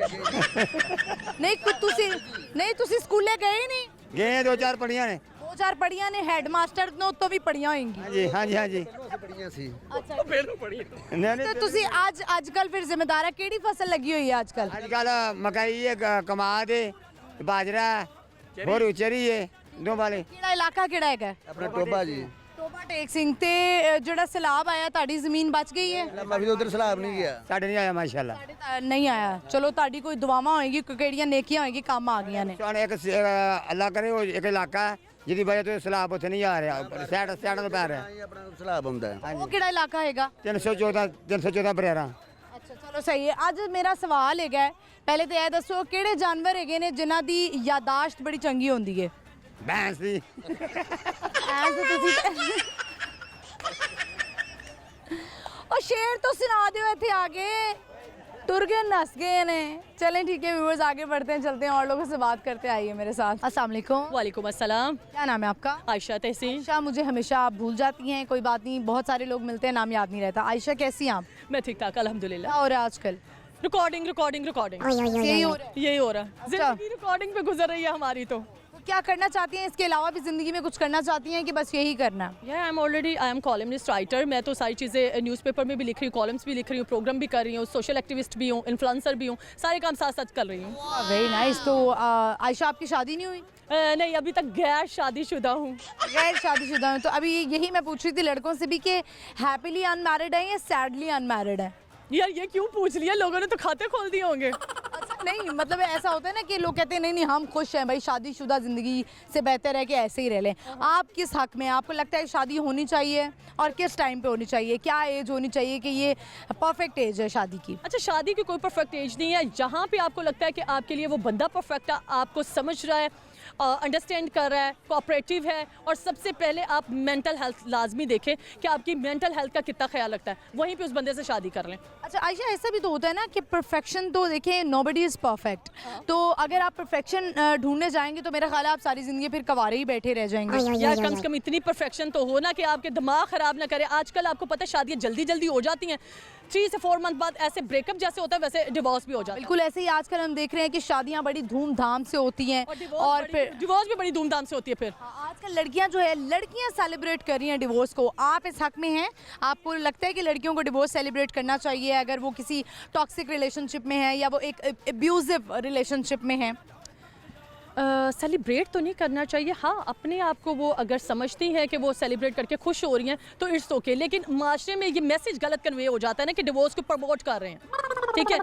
ਨਹੀਂ ਤੁਸੀਂ ਸਕੂਲੇ ਗਏ ਹੀ ਨਹੀਂ? गए हैं 2-4 पढ़िया ने। 2-4 ਪੜੀਆਂ ਨੇ, ਹੈਡਮਾਸਟਰ ਤੋਂ ਉੱਤੋਂ ਵੀ ਪੜੀਆਂ ਹੋਣਗੀ। हाँ जी हाँ जी हाँ जी। बढ़िया सी। ਅੱਛਾ, नहीं ਤੇ ਤੁਸੀਂ ਅੱਜ ਕੱਲ ਫਿਰ ਜ਼ਿੰਮੇਦਾਰ ਕਿਹੜੀ ਫਸਲ ਲੱਗੀ ਹੋਈ ਹੈ ਅੱਜ ਕੱਲ? आजकल मकई है, कमाद है, बाजरा और चरी है, दो वाले। ਕਿਹੜਾ ਇਲਾਕਾ ਕਿਹੜਾ ਹੈਗਾ? अपना टोबा जी। ਟੋਬਾ ਟੇਕ ਸਿੰਘ। ਤੇ ਜਿਹੜਾ ਸਲਾਬ ਆਇਆ ਤੁਹਾਡੀ ਜ਼ਮੀਨ ਬਚ ਗਈ ਹੈ? अभी तो उधर सलाब नहीं गया। साढ़े नहीं आया माशाल्लाह। ਸਾਡੇ ਤਾਂ ਨਹੀਂ ਆਇਆ। ਚਲੋ ਤੁਹਾਡੀ ਕੋਈ ਦੁਆਵਾਂ ਹੋਏਗੀ, ਕੋਈ ਕਿਹੜੀਆਂ ਨੇਕੀਆਂ ਹੋਏਗੀ, ਕੰਮ ਆ ਗਈਆਂ ਨੇ। सुन एक अल्लाह करे वो एक इलाका है जिसकी वजह तो सैलाब उत्थे नहीं आ रहा, साइड तो पै रहा है। अपना सलाब होता है। ਉਹ ਕਿਹੜਾ ਇਲਾਕਾ ਹੈਗਾ? 314 बरेरा। ਅੱਛਾ, ਚਲੋ ਸਹੀ ਹੈ। ਅੱਜ ਮੇਰਾ ਸਵਾਲ ਹੈਗਾ ਹੈ, ਪਹਿਲੇ ਤਾਂ ਇਹ ਦੱਸੋ ਕਿਹੜੇ ਜਾਨਵਰ ਹੈਗੇ ਨੇ ਜਿਨ੍ਹਾਂ ਦੀ ਯਾਦਾਸ਼ਤ ਬੜੀ ਚੰਗੀ ਹੁੰਦੀ ਹੈ? भैंस दी। ਐਂ ਤਾਂ ਤੁਸੀਂ ਉਹ शेर तो सुना दो ਇੱਥੇ आगे, टुर गए नस गए ने। चलें ठीक है व्यूअर्स, आगे बढ़ते हैं, चलते हैं और लोगों से बात करते, आइए मेरे साथ। अस्सलाम वालेकुम। वालेकुम अस्सलाम। क्या नाम है आपका? आयशा तहसीन। आयशा, मुझे हमेशा आप भूल जाती हैं, कोई बात नहीं, बहुत सारे लोग मिलते हैं, नाम याद नहीं रहता। आयशा कैसी हैं आप? मैं ठीक ठाक अल्हम्दुलिल्लाह। क्या हो रहा है आजकल? रिकॉर्डिंग यही हो रहा है? यही हो रहा है। अच्छा। जिंदगी रिकॉर्डिंग पे गुजर रही है हमारी। तो क्या करना चाहती हैं इसके अलावा भी ज़िंदगी में कुछ करना चाहती हैं कि बस यही करना? I am columnist writer. मैं तो सारी चीज़ें न्यूज़पेपर में भी लिख रही हूँ, कॉलम्स भी लिख रही हूँ, प्रोग्राम भी कर रही हूँ, सोशल एक्टिविस्ट भी हूँ, इन्फ्लुएंसर भी हूँ, सारे काम साथ साथ कर रही हूँ। Very nice. तो आयशा, आपकी शादी नहीं हुई? नहीं, अभी तक गैर शादीशुदा हूँ। गैर शादीशुदा हूँ। तो अभी यही मैं पूछ रही थी लड़कों से भी कि हैप्पीली अनमैरिड है या सैडली अनमैरिड है? यार ये क्यों पूछ लिया? लोगों ने तो खाते खोल दिए होंगे। अच्छा, नहीं मतलब ऐसा होता है ना कि लोग कहते हैं नहीं हम खुश हैं भाई, शादीशुदा ज़िंदगी से बेहतर है कि ऐसे ही रह लें। आप किस हक में, आपको लगता है शादी होनी चाहिए और किस टाइम पे होनी चाहिए? क्या एज होनी चाहिए कि ये परफेक्ट एज है शादी की? अच्छा, शादी की कोई परफेक्ट एज नहीं है। जहाँ पे आपको लगता है कि आपके लिए वो बंदा परफेक्ट है, आपको समझ रहा है, अंडरस्टैंड कर रहा है, कोऑपरेटिव है, और सबसे पहले आप मेंटल हेल्थ लाजमी देखें कि आपकी मेंटल हेल्थ का कितना ख्याल रखता है, वहीं पे उस बंदे से शादी कर लें। अच्छा आयशा, ऐसा भी तो होता है ना कि परफेक्शन तो देखें, नोबडी इज़ परफेक्ट। तो अगर आप परफेक्शन ढूंढने जाएंगे तो मेरा ख्याल है आप सारी ज़िंदगी फिर कवारे ही बैठे रह जाएंगे। यार कम से कम इतनी परफेक्शन तो हो ना कि आपके दिमाग ख़राब ना करे। आजकल आपको पता है शादियाँ जल्दी जल्दी हो जाती हैं, 3 से 4 मंथ बाद ऐसे ब्रेकअप जैसे होता है वैसे डिवोर्स भी हो जाता है। बिल्कुल ऐसे ही आजकल हम देख रहे हैं कि शादियाँ बड़ी धूमधाम से होती हैं और फिर डिवोर्स भी बड़ी धूमधाम से होती है। फिर आजकल लड़कियां जो है, लड़कियां सेलिब्रेट कर रही हैं डिवोर्स को। आप इस हक में हैं? आपको लगता है कि लड़कियों को डिवोर्स सेलिब्रेट करना चाहिए अगर वो किसी टॉक्सिक रिलेशनशिप में है या वो एक अब्यूजिव रिलेशनशिप में है? सेलिब्रेट तो नहीं करना चाहिए। हाँ, अपने आप को वो अगर समझती हैं कि वो सेलिब्रेट करके खुश हो रही हैं तो इट्स ओके। लेकिन माशरे में ये मैसेज गलत कन्वे हो जाता है ना कि डिवोर्स को प्रमोट कर रहे हैं। ठीक है,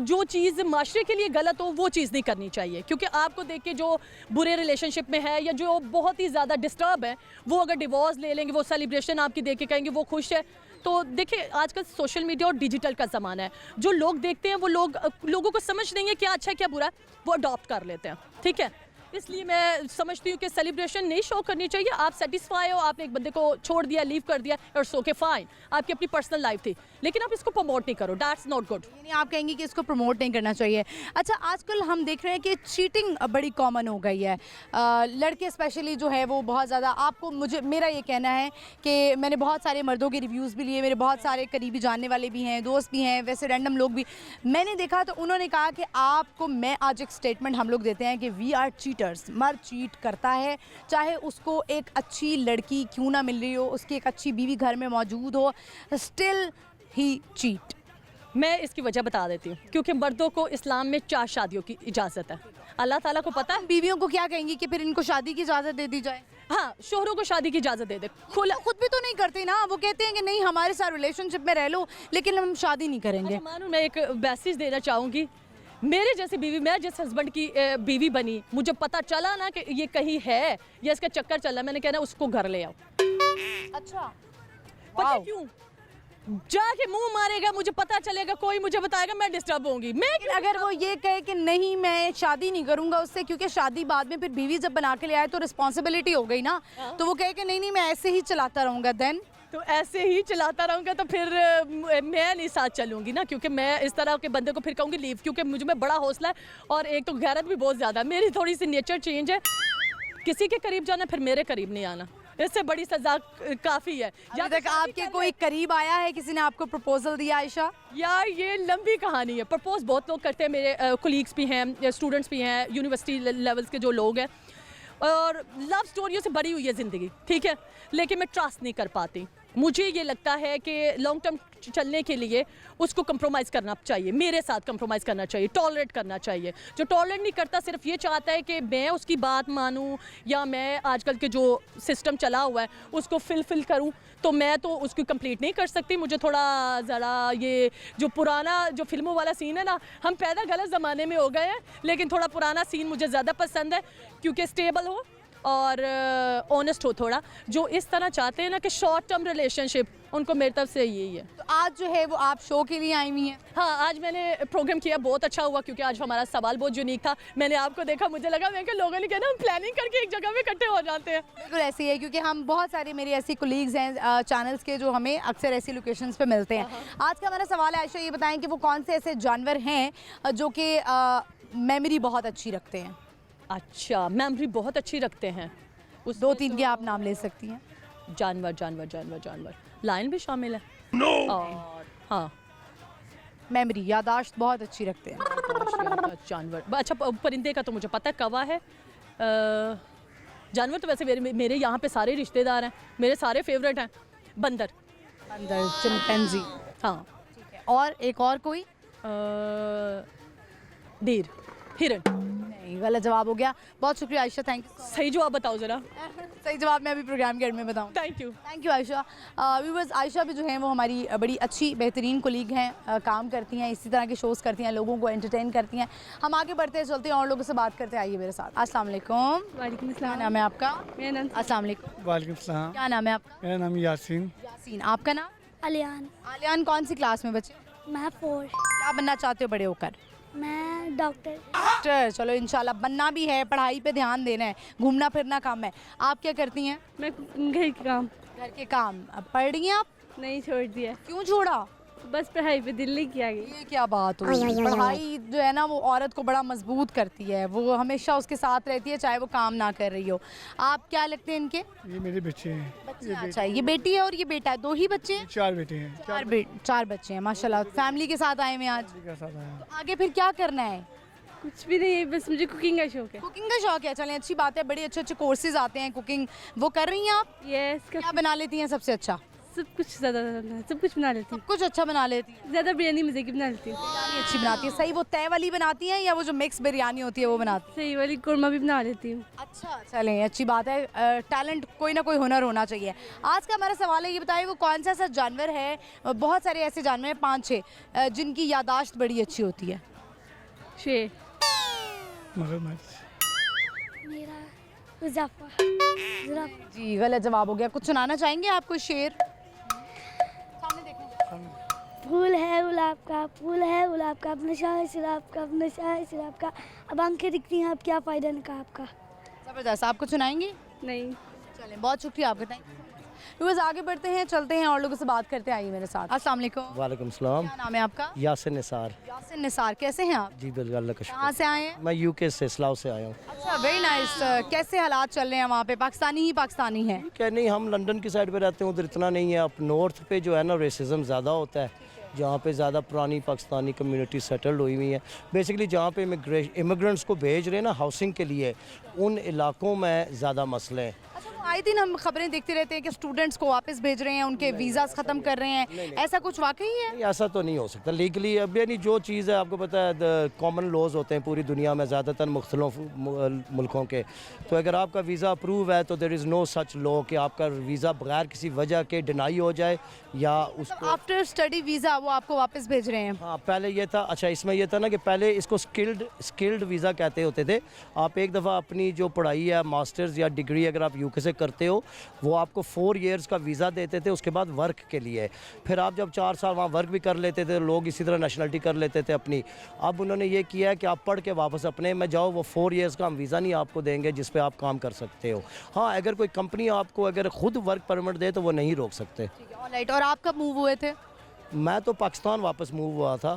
जो चीज़ माशरे के लिए गलत हो वो चीज़ नहीं करनी चाहिए, क्योंकि आपको देख के जो बुरे रिलेशनशिप में है या जो बहुत ही ज़्यादा डिस्टर्ब है वो अगर डिवोर्स ले लेंगे, वो सेलिब्रेशन आपकी देख के कहेंगे वो खुश है। तो देखिए आजकल सोशल मीडिया और डिजिटल का ज़माना है, जो लोग देखते हैं वो लोगों को समझ नहीं है क्या अच्छा क्या बुरा, वो अडॉप्ट कर लेते हैं। ठीक है, इसलिए मैं समझती हूँ कि सेलिब्रेशन नहीं शो करनी चाहिए। आप सेटिस्फाई हो, आपने एक बंदे को छोड़ दिया, लीव कर दिया, और सो के फाइन, आपकी अपनी पर्सनल लाइफ थी, लेकिन आप इसको प्रमोट नहीं करो। That's not good. यानी आप कहेंगे कि इसको प्रमोट नहीं करना चाहिए। अच्छा, आजकल हम देख रहे हैं कि चीटिंग बड़ी कॉमन हो गई है। लड़के स्पेशली जो है वो बहुत ज़्यादा, आपको मेरा ये कहना है कि मैंने बहुत सारे मर्दों के रिव्यूज़ भी लिए, मेरे बहुत सारे करीबी जानने वाले भी हैं, दोस्त भी हैं, वैसे रैंडम लोग भी मैंने देखा, तो उन्होंने कहा कि आपको, मैं आज एक स्टेटमेंट हम लोग देते हैं कि वी आर चीटर्स। मर्द चीट करता है, चाहे उसको एक अच्छी लड़की क्यों ना मिल रही हो, उसकी एक अच्छी बीवी घर में मौजूद हो, स्टिल ही चीट? मैं इसकी वजह बता देती हूँ, क्योंकि मर्दों को इस्लाम में 4 शादियों की इजाज़त है। अल्लाह ताला को पता है। बीवियों को क्या कहेंगी कि फिर इनको शादी की इजाज़त दे दी जाए? हाँ, शोहरों को शादी की इजाज़त दे दे। खुला खुद भी तो नहीं करते ना, वो कहते हैं कि नहीं हमारे साथ रिलेशनशिप में रह लो लेकिन हम शादी नहीं करेंगे। अच्छा, मानो मैं एक मैसेज देना चाहूँगी, मेरे जैसे बीवी, मैं जिस हस्बैंड की बीवी बनी, मुझे पता चला ना कि ये कहीं है या इसका चक्कर चल रहा है, मैंने कहना उसको घर ले आओ। अच्छा, पता क्यों? जाके मुंह मारेगा, मुझे पता चलेगा, कोई मुझे बताएगा, मैं डिस्टर्ब होंगी। मैं अगर वो ये कहे कि नहीं मैं शादी नहीं करूंगा उससे, क्योंकि शादी बाद में फिर बीवी जब बना के ले आए तो रिस्पॉन्सिबिलिटी हो गई ना, तो वो कहे कि नहीं नहीं मैं ऐसे ही चलाता रहूंगा, देन तो ऐसे ही चलाता रहूँगा तो फिर मैं नहीं साथ चलूँगी ना, क्योंकि मैं इस तरह के बंदे को फिर कहूँगी लीव, क्योंकि मुझ में बड़ा हौसला है और एक तो गैरत भी बहुत ज़्यादा है। मेरी थोड़ी सी नेचर चेंज है, किसी के करीब जाना फिर मेरे करीब नहीं आना, इससे बड़ी सजा काफ़ी है। अभी तक आपके कोई करीब आया है, किसी ने आपको प्रपोजल दिया आयशा? यार ये लंबी कहानी है। प्रपोज बहुत लोग करते हैं, मेरे कोलीग्स भी हैं, स्टूडेंट्स भी हैं, यूनिवर्सिटी लेवल्स के जो लोग हैं, और लव स्टोरियों से बड़ी हुई है ज़िंदगी, ठीक है, लेकिन मैं ट्रस्ट नहीं कर पाती। मुझे ये लगता है कि लॉन्ग टर्म चलने के लिए उसको कंप्रोमाइज़ करना चाहिए, मेरे साथ कंप्रोमाइज़ करना चाहिए, टॉलरेट करना चाहिए। जो टॉलरेट नहीं करता, सिर्फ ये चाहता है कि मैं उसकी बात मानूं या मैं आजकल के जो सिस्टम चला हुआ है उसको फिल करूं, तो मैं तो उसको कंप्लीट नहीं कर सकती। मुझे थोड़ा ज़रा ये जो पुराना जो फिल्मों वाला सीन है ना, हम पैदा गलत ज़माने में हो गए हैं, लेकिन थोड़ा पुराना सीन मुझे ज़्यादा पसंद है, क्योंकि स्टेबल हो और ऑनेस्ट हो थोड़ा। जो इस तरह चाहते हैं ना कि शॉर्ट टर्म रिलेशनशिप, उनको मेरी तरफ से यही है। तो आज जो है वो आप शो के लिए आई हुई हैं? हाँ, आज मैंने प्रोग्राम किया, बहुत अच्छा हुआ, क्योंकि आज हमारा सवाल बहुत यूनिक था। मैंने आपको देखा, मुझे लगा मैं कि लोगों ने कहना हम प्लानिंग करके एक जगह में इकट्ठे हो जाते हैं। बिल्कुल ऐसी है, क्योंकि हम बहुत सारे मेरे ऐसी कोलीग्स हैं चैनल्स के जो हमें अक्सर ऐसी लोकेशंस पे मिलते हैं। आज का हमारा सवाल है, आयशा ये बताएं कि वो कौन से ऐसे जानवर हैं जो कि मेमोरी बहुत अच्छी रखते हैं? अच्छा, मेमोरी बहुत अच्छी रखते हैं। उस 2-3 के आप नाम ले सकती हैं? जानवर जानवर जानवर जानवर, लायन भी शामिल है। और हाँ, मेमोरी यादाश्त बहुत अच्छी रखते हैं। जानवर अच्छा, परिंदे का तो मुझे पता है, कौवा है। जानवर तो वैसे मेरे यहाँ पे सारे रिश्तेदार हैं, मेरे सारे फेवरेट हैं। बंदर, चिंपैंजी। हाँ, ठीक है। और एक और कोई? देर, हिरन। नहीं, गलत जवाब हो गया। बहुत शुक्रिया आयशा, थैंक यू। सही जवाब बताओ ज़रा। सही जवाब मैं अभी प्रोग्राम के एंड में बताऊँ। Thank you Ayesha. Viewers, Ayesha भी जो है वो हमारी बड़ी अच्छी बेहतरीन कोलीग हैं, काम करती हैं, इसी तरह के शोज़ करती हैं, लोगों को एंटरटेन करती हैं। हम आगे बढ़ते हैं, चलते हैं और लोगों से बात करते हैं। आइए मेरे साथ। अस्सलाम वालेकुम। वालेकुम क्या नाम है आपका? मेरा नाम अस्सलाम वालेकुम। वालेकुम सलाम। क्या नाम है आपका? मेरा नाम यासीन। यासीन। आपका नाम? अलियान। आलियान, कौन सी क्लास में बच्चे? मैं 4। क्या बनना चाहते हो बड़े होकर? मैं डॉक्टर। डॉक्टर, चलो इंशाल्लाह बनना भी है, पढ़ाई पे ध्यान देना है, घूमना फिरना काम है। आप क्या करती हैं? मैं घर के काम। घर के काम। अब पढ़ रही हैं आप? नहीं, छोड़ दिया। क्यों छोड़ा? बस पढ़ाई पे दिल नहीं किया गया। ये क्या बात हुई? पढ़ाई जो है ना वो औरत को बड़ा मजबूत करती है, वो हमेशा उसके साथ रहती है चाहे वो काम ना कर रही हो। आप क्या लगते हैं इनके? ये मेरे बच्चे हैं। बच्चे? अच्छा, ये बेटी है और ये बेटा है, 2 ही बच्चे हैं? 4 बेटे हैं। 4 बच्चे हैं, माशाल्लाह। फैमिली के साथ आए हुए हैं आज? तो आगे फिर क्या करना है? कुछ भी नहीं, बस मुझे कुकिंग का शौक है। कुकिंग का शौक है, चलें अच्छी बात है। बड़े अच्छे अच्छे कोर्सेज आते हैं कुकिंग, वो कर रही हैं आप? यस। क्या बना लेती हैं सबसे अच्छा? सब कुछ ज़्यादा सब कुछ बना लेती हूँ। कुछ अच्छा बना लेती हैं? ज़्यादा बिरयानी मज़े की बना लेती हूँ। बिरयानी अच्छी बनाती है। सही वो तय वाली बनाती हैं या वो जो मिक्स बिरयानी होती है वो बनाती? सही वाली कोरमा भी बना लेती हूँ। अच्छा, चलें अच्छी बात है। टैलेंट, कोई ना कोई हुनर होना चाहिए। आज का हमारा सवाल है, ये बताइए वो कौन सा ऐसा जानवर है, बहुत सारे ऐसे जानवर हैं 5-6 जिनकी यादाश्त बड़ी अच्छी होती है? शेर। मेरा ज़ुराफ़ा। जी, गलत जवाब हो गया। कुछ सुनाना चाहेंगे आप कोई शेर? फूल है गुलाब का, फूल है गुलाब का, अब नशा है शराब का, अब नशा है शराब का, अब आंखें दिखती हैं, अब क्या फ़ायदा नकाब का। ज़बरदस्त। आप कुछ सुनाएंगे? नहीं। चलें, बहुत शुक्रिया आपका, थैंक यू। बस आगे बढ़ते हैं, चलते हैं और लोगों से बात करते हैं। आइए मेरे साथ। अस्सलाम वालेकुम। वालेकुम सलाम। क्या नाम है आपका? यासिन निसार। यासिन निसार। कैसे हैं आप? जी बिल्कुल, अल्लाह का शुक्र। कहाँ से आए हैं? मैं यूके से, इस्लाम से आया हूँ। अच्छा, वेरी नाइस। कैसे हालात चल रहे हैं वहाँ पे? पाकिस्तानी ही पाकिस्तानी है? क्या नहीं, हम लंदन की साइड पे रहते हैं, उधर इतना नहीं है। अब नॉर्थ पे जो है ना रेसिज्म ज़्यादा होता है, जहाँ पे ज़्यादा पुरानी पाकिस्तानी कम्युनिटी सेटल्ड हुई हुई है। बेसिकली जहाँ पे इमिग्रेंट्स को भेज रहे हैं ना हाउसिंग के लिए, उन इलाकों में ज़्यादा मसले हैं। अच्छा, वो आए दिन हम खबरें देखते रहते हैं कि स्टूडेंट्स को वापस भेज रहे हैं, उनके वीज़ास ख़त्म कर रहे हैं, ऐसा कुछ वाकई है? नहीं, ऐसा तो नहीं हो सकता लीगली। अब यानी जो चीज़ है आपको पता है कॉमन लॉज होते हैं पूरी दुनिया में ज़्यादातर मुख्तलिफ मुल्कों के, तो अगर आपका वीज़ा अप्रूव है तो there is no such law कि आपका वीज़ा बगैर किसी वजह के डिनाई हो जाए या उसको आफ्टर स्टडी वीज़ा वो आपको वापस भेज रहे हैं? हाँ, पहले ये था। अच्छा, इसमें ये था ना कि पहले इसको स्किल्ड वीज़ा कहते होते थे। आप एक दफ़ा अपनी जो पढ़ाई है मास्टर्स या डिग्री अगर आप यूके से करते हो, वो आपको 4 इयर्स का वीज़ा देते थे, उसके बाद वर्क के लिए। फिर आप जब 4 साल वहाँ वर्क भी कर लेते थे, लोग इसी तरह नेशनलिटी कर लेते थे अपनी। अब उन्होंने ये किया है कि आप पढ़ के वापस अपने में जाओ, वो 4 इयर्स का हम वीज़ा नहीं आपको देंगे जिस पे आप काम कर सकते हो। हाँ, अगर कोई कंपनी आपको अगर खुद वर्क परमिट दे तो वो नहीं रोक सकते। ऑलराइट, और आप कब मूव हुए थे? मैं तो पाकिस्तान वापस मूव हुआ था।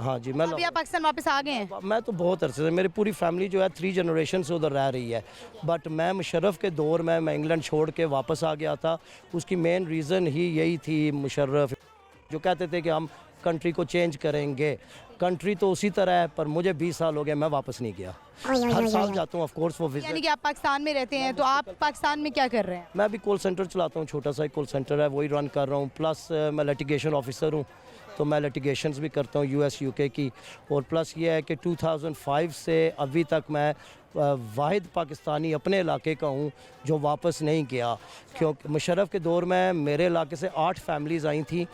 हाँ जी, मैं अभी आप पाकिस्तान वापस आ गए हैं? मैं तो बहुत अरसे से, मेरी पूरी फैमिली जो है 3 जनरेशन से उधर रह रही है, बट मैं मुशर्रफ के दौर में मैं इंग्लैंड छोड़ के वापस आ गया था। उसकी मेन रीज़न ही यही थी, मुशर्रफ जो कहते थे कि हम कंट्री को चेंज करेंगे। कंट्री तो उसी तरह है, पर मुझे 20 साल हो गए, मैं वापस नहीं गया। हर साल जाता हूँ ऑफ कोर्स वो यानी विजिट। कि आप पाकिस्तान में रहते हैं, तो आप पाकिस्तान में क्या कर रहे हैं? मैं अभी कॉल सेंटर चलाता हूँ, छोटा सा एक कॉल सेंटर है, वही रन कर रहा हूँ। प्लस मैं लिटिगेशन ऑफिसर हूँ, तो मैं लिटिगेशंस भी करता हूँ यूएस यूके की। और प्लस ये है कि 2005 से अभी तक मैं वाहिद पाकिस्तानी अपने इलाके का हूँ जो वापस नहीं गया, क्योंकि मुशर्रफ के दौर में मेरे इलाके से 8 फैमिलीज़ आई थी,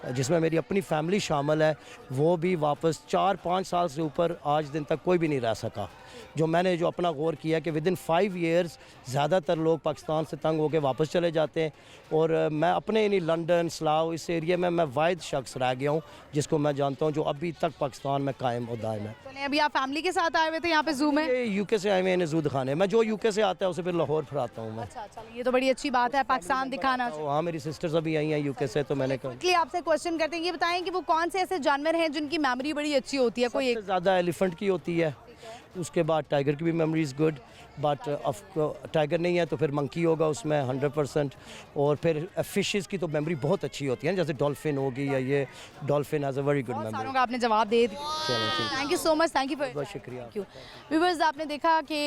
जिसमें मेरी अपनी फैमिली शामिल है। वो भी वापस 4-5 साल से ऊपर आज दिन तक कोई भी नहीं रह सका। जो मैंने जो अपना गौर किया कि विदिन 5 इयर्स ज़्यादातर लोग पाकिस्तान से तंग होकर वापस चले जाते हैं। और मैं अपने यानी लंदन स्लाव इस एरिया में मैं वाहिद शख्स रह गया हूँ जिसको मैं जानता हूँ जो अभी तक पाकिस्तान में कायम और दायम है। चलिए, अभी आप फैमिली के साथ आए हुए थे यहाँ पे जू में? यूके से आए हुए हैं जू दिखाने। मैं जो यूके से आता है उसे फिर लाहौर फिराता हूँ मैं। अच्छा, चलिए, ये तो बड़ी अच्छी बात है, पाकिस्तान दिखाना। हाँ, मेरी सिस्टर्स अभी आई हैं यूके से, तो मैंने कहा क्विकली आपसे क्वेश्चन करते हैं, ये बताएं कि वो कौन से ऐसे जानवर हैं जिनकी मेमोरी बड़ी अच्छी होती है? कोई एक? ज़्यादा एलिफेंट की होती है, उसके बाद टाइगर की भी memory is good, but tiger नहीं है तो फिर मंकी होगा उसमें 100%। और फिर फिशेस की तो मेमोरी बहुत अच्छी होती है, जैसे डॉल्फिन होगी या ये dolphin has a very good memory. सारों का आपने जवाब दे दिया। चलो, thank you so much, thank you for. बहुत शुक्रिया। व्यूअर्स, आपने देखा कि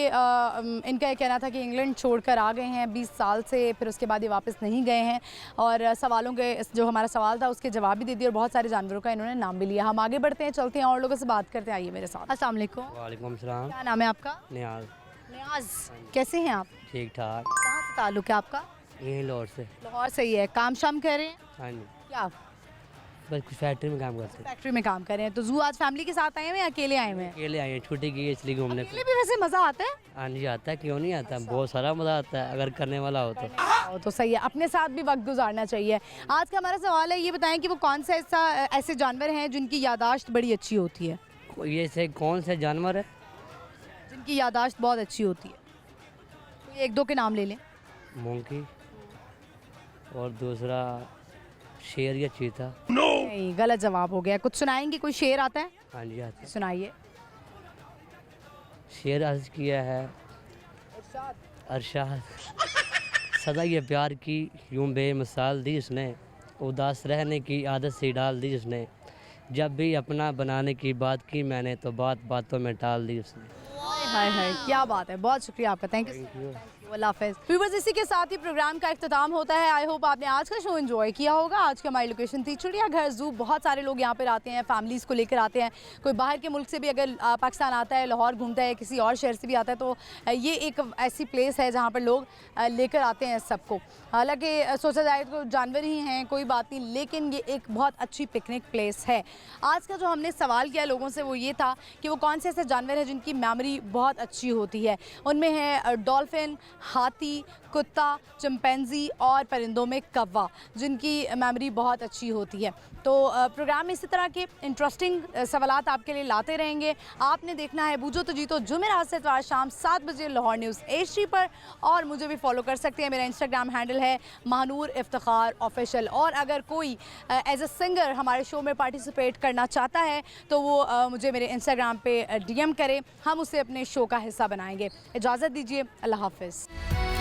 इनका ये कहना था कि इंग्लैंड छोड़कर आ गए हैं 20 साल से, फिर उसके बाद ये वापस नहीं गए हैं, और सवालों के जो हमारा सवाल था उसके जवाब भी दे दिए और बहुत सारे जानवरों का इन्होंने नाम भी लिया। हम आगे बढ़ते हैं, चलते हैं और लोगों से बात करते हैं। आइए मेरे साथ। अस्सलाम वालेकुम। वालेकुम सलाम। क्या नाम है आपका? नियाज। नियाज, कैसे हैं आप? ठीक ठाक। कहाँ से ताल्लुक है आपका? यहीं लाहौर से। लाहौर से ही है। काम शाम कर रहे हैं? हाँ जी, क्या बस कुछ फैक्ट्री में काम करते हैं। फैक्ट्री में काम कर रहे हैं? तो जू आज फैमिली के साथ आए हुए हैं या अकेले आए हुए हैं? अकेले आए हैं, छुट्टी की है इसलिए घूमने अकेले भी वैसे मज़ा आता है? हाँ जी, आता है, क्यों नहीं आता, बहुत सारा मज़ा आता है अगर करने वाला हो तो सही है, अपने साथ भी वक्त गुजारना चाहिए। आज का हमारा सवाल है, ये बताएं कि वो कौन सा ऐसे जानवर हैं जिनकी यादाश्त बड़ी अच्छी होती है? ये से कौन से जानवर है जिनकी यादाश्त बहुत अच्छी होती है? कोई 1-2 के नाम ले लें। मंकी, और दूसरा शेर या चीता। नहीं, गलत जवाब हो गया। कुछ सुनाएंगे? कोई शेर आता है? हाँ जी, आता है। सुनाइए। शेर अर्ज किया है अरशाद, सदा ये प्यार की यूं बेमिसाल दी उसने, उदास रहने की आदत से डाल दी उसने, जब भी अपना बनाने की बात की मैंने तो बात बातों में टाल दी उसने। हाय हाय, क्या बात है, बहुत शुक्रिया आपका, थैंक यू। अल्लाह हाफ़िज़। व्यूअर्स, इसी के साथ ही प्रोग्राम का इख्तिताम होता है। आई होप आपने आज का शो एंजॉय किया होगा। आज की हमारी लोकेशन थी चिड़ियाघर जू। बहुत सारे लोग यहाँ पर आते हैं, फैमिलीज़ को लेकर आते हैं। कोई बाहर के मुल्क से भी अगर पाकिस्तान आता है, लाहौर घूमता है, किसी और शहर से भी आता है, तो ये एक ऐसी प्लेस है जहाँ पर लोग लेकर आते हैं सबको। हालाँकि सोचा जाए तो जानवर ही हैं, कोई बात नहीं, लेकिन ये एक बहुत अच्छी पिकनिक प्लेस है। आज का जो हमने सवाल किया लोगों से वो ये था कि वो कौन से ऐसे जानवर हैं जिनकी मेमोरी बहुत अच्छी होती है। उनमें है डॉल्फिन, हाथी, कुत्ता, चिंपैंजी और परिंदों में कौवा, जिनकी मेमोरी बहुत अच्छी होती है। तो प्रोग्राम में इसी तरह के इंटरेस्टिंग सवालात आपके लिए लाते रहेंगे। आपने देखना है बूझो तो जीतो जुमेरात से इतवार शाम 7 बजे लाहौर न्यूज़ HD पर, और मुझे भी फॉलो कर सकते हैं। मेरा इंस्टाग्राम हैंडल है महानूर इफ्तिखार ऑफिशियल। और अगर कोई एज अ सिंगर हमारे शो में पार्टिसिपेट करना चाहता है तो वो मुझे मेरे इंस्टाग्राम पे DM करे, हम उसे अपने शो का हिस्सा बनाएंगे। इजाज़त दीजिए, अल्लाह हाफ़िज़।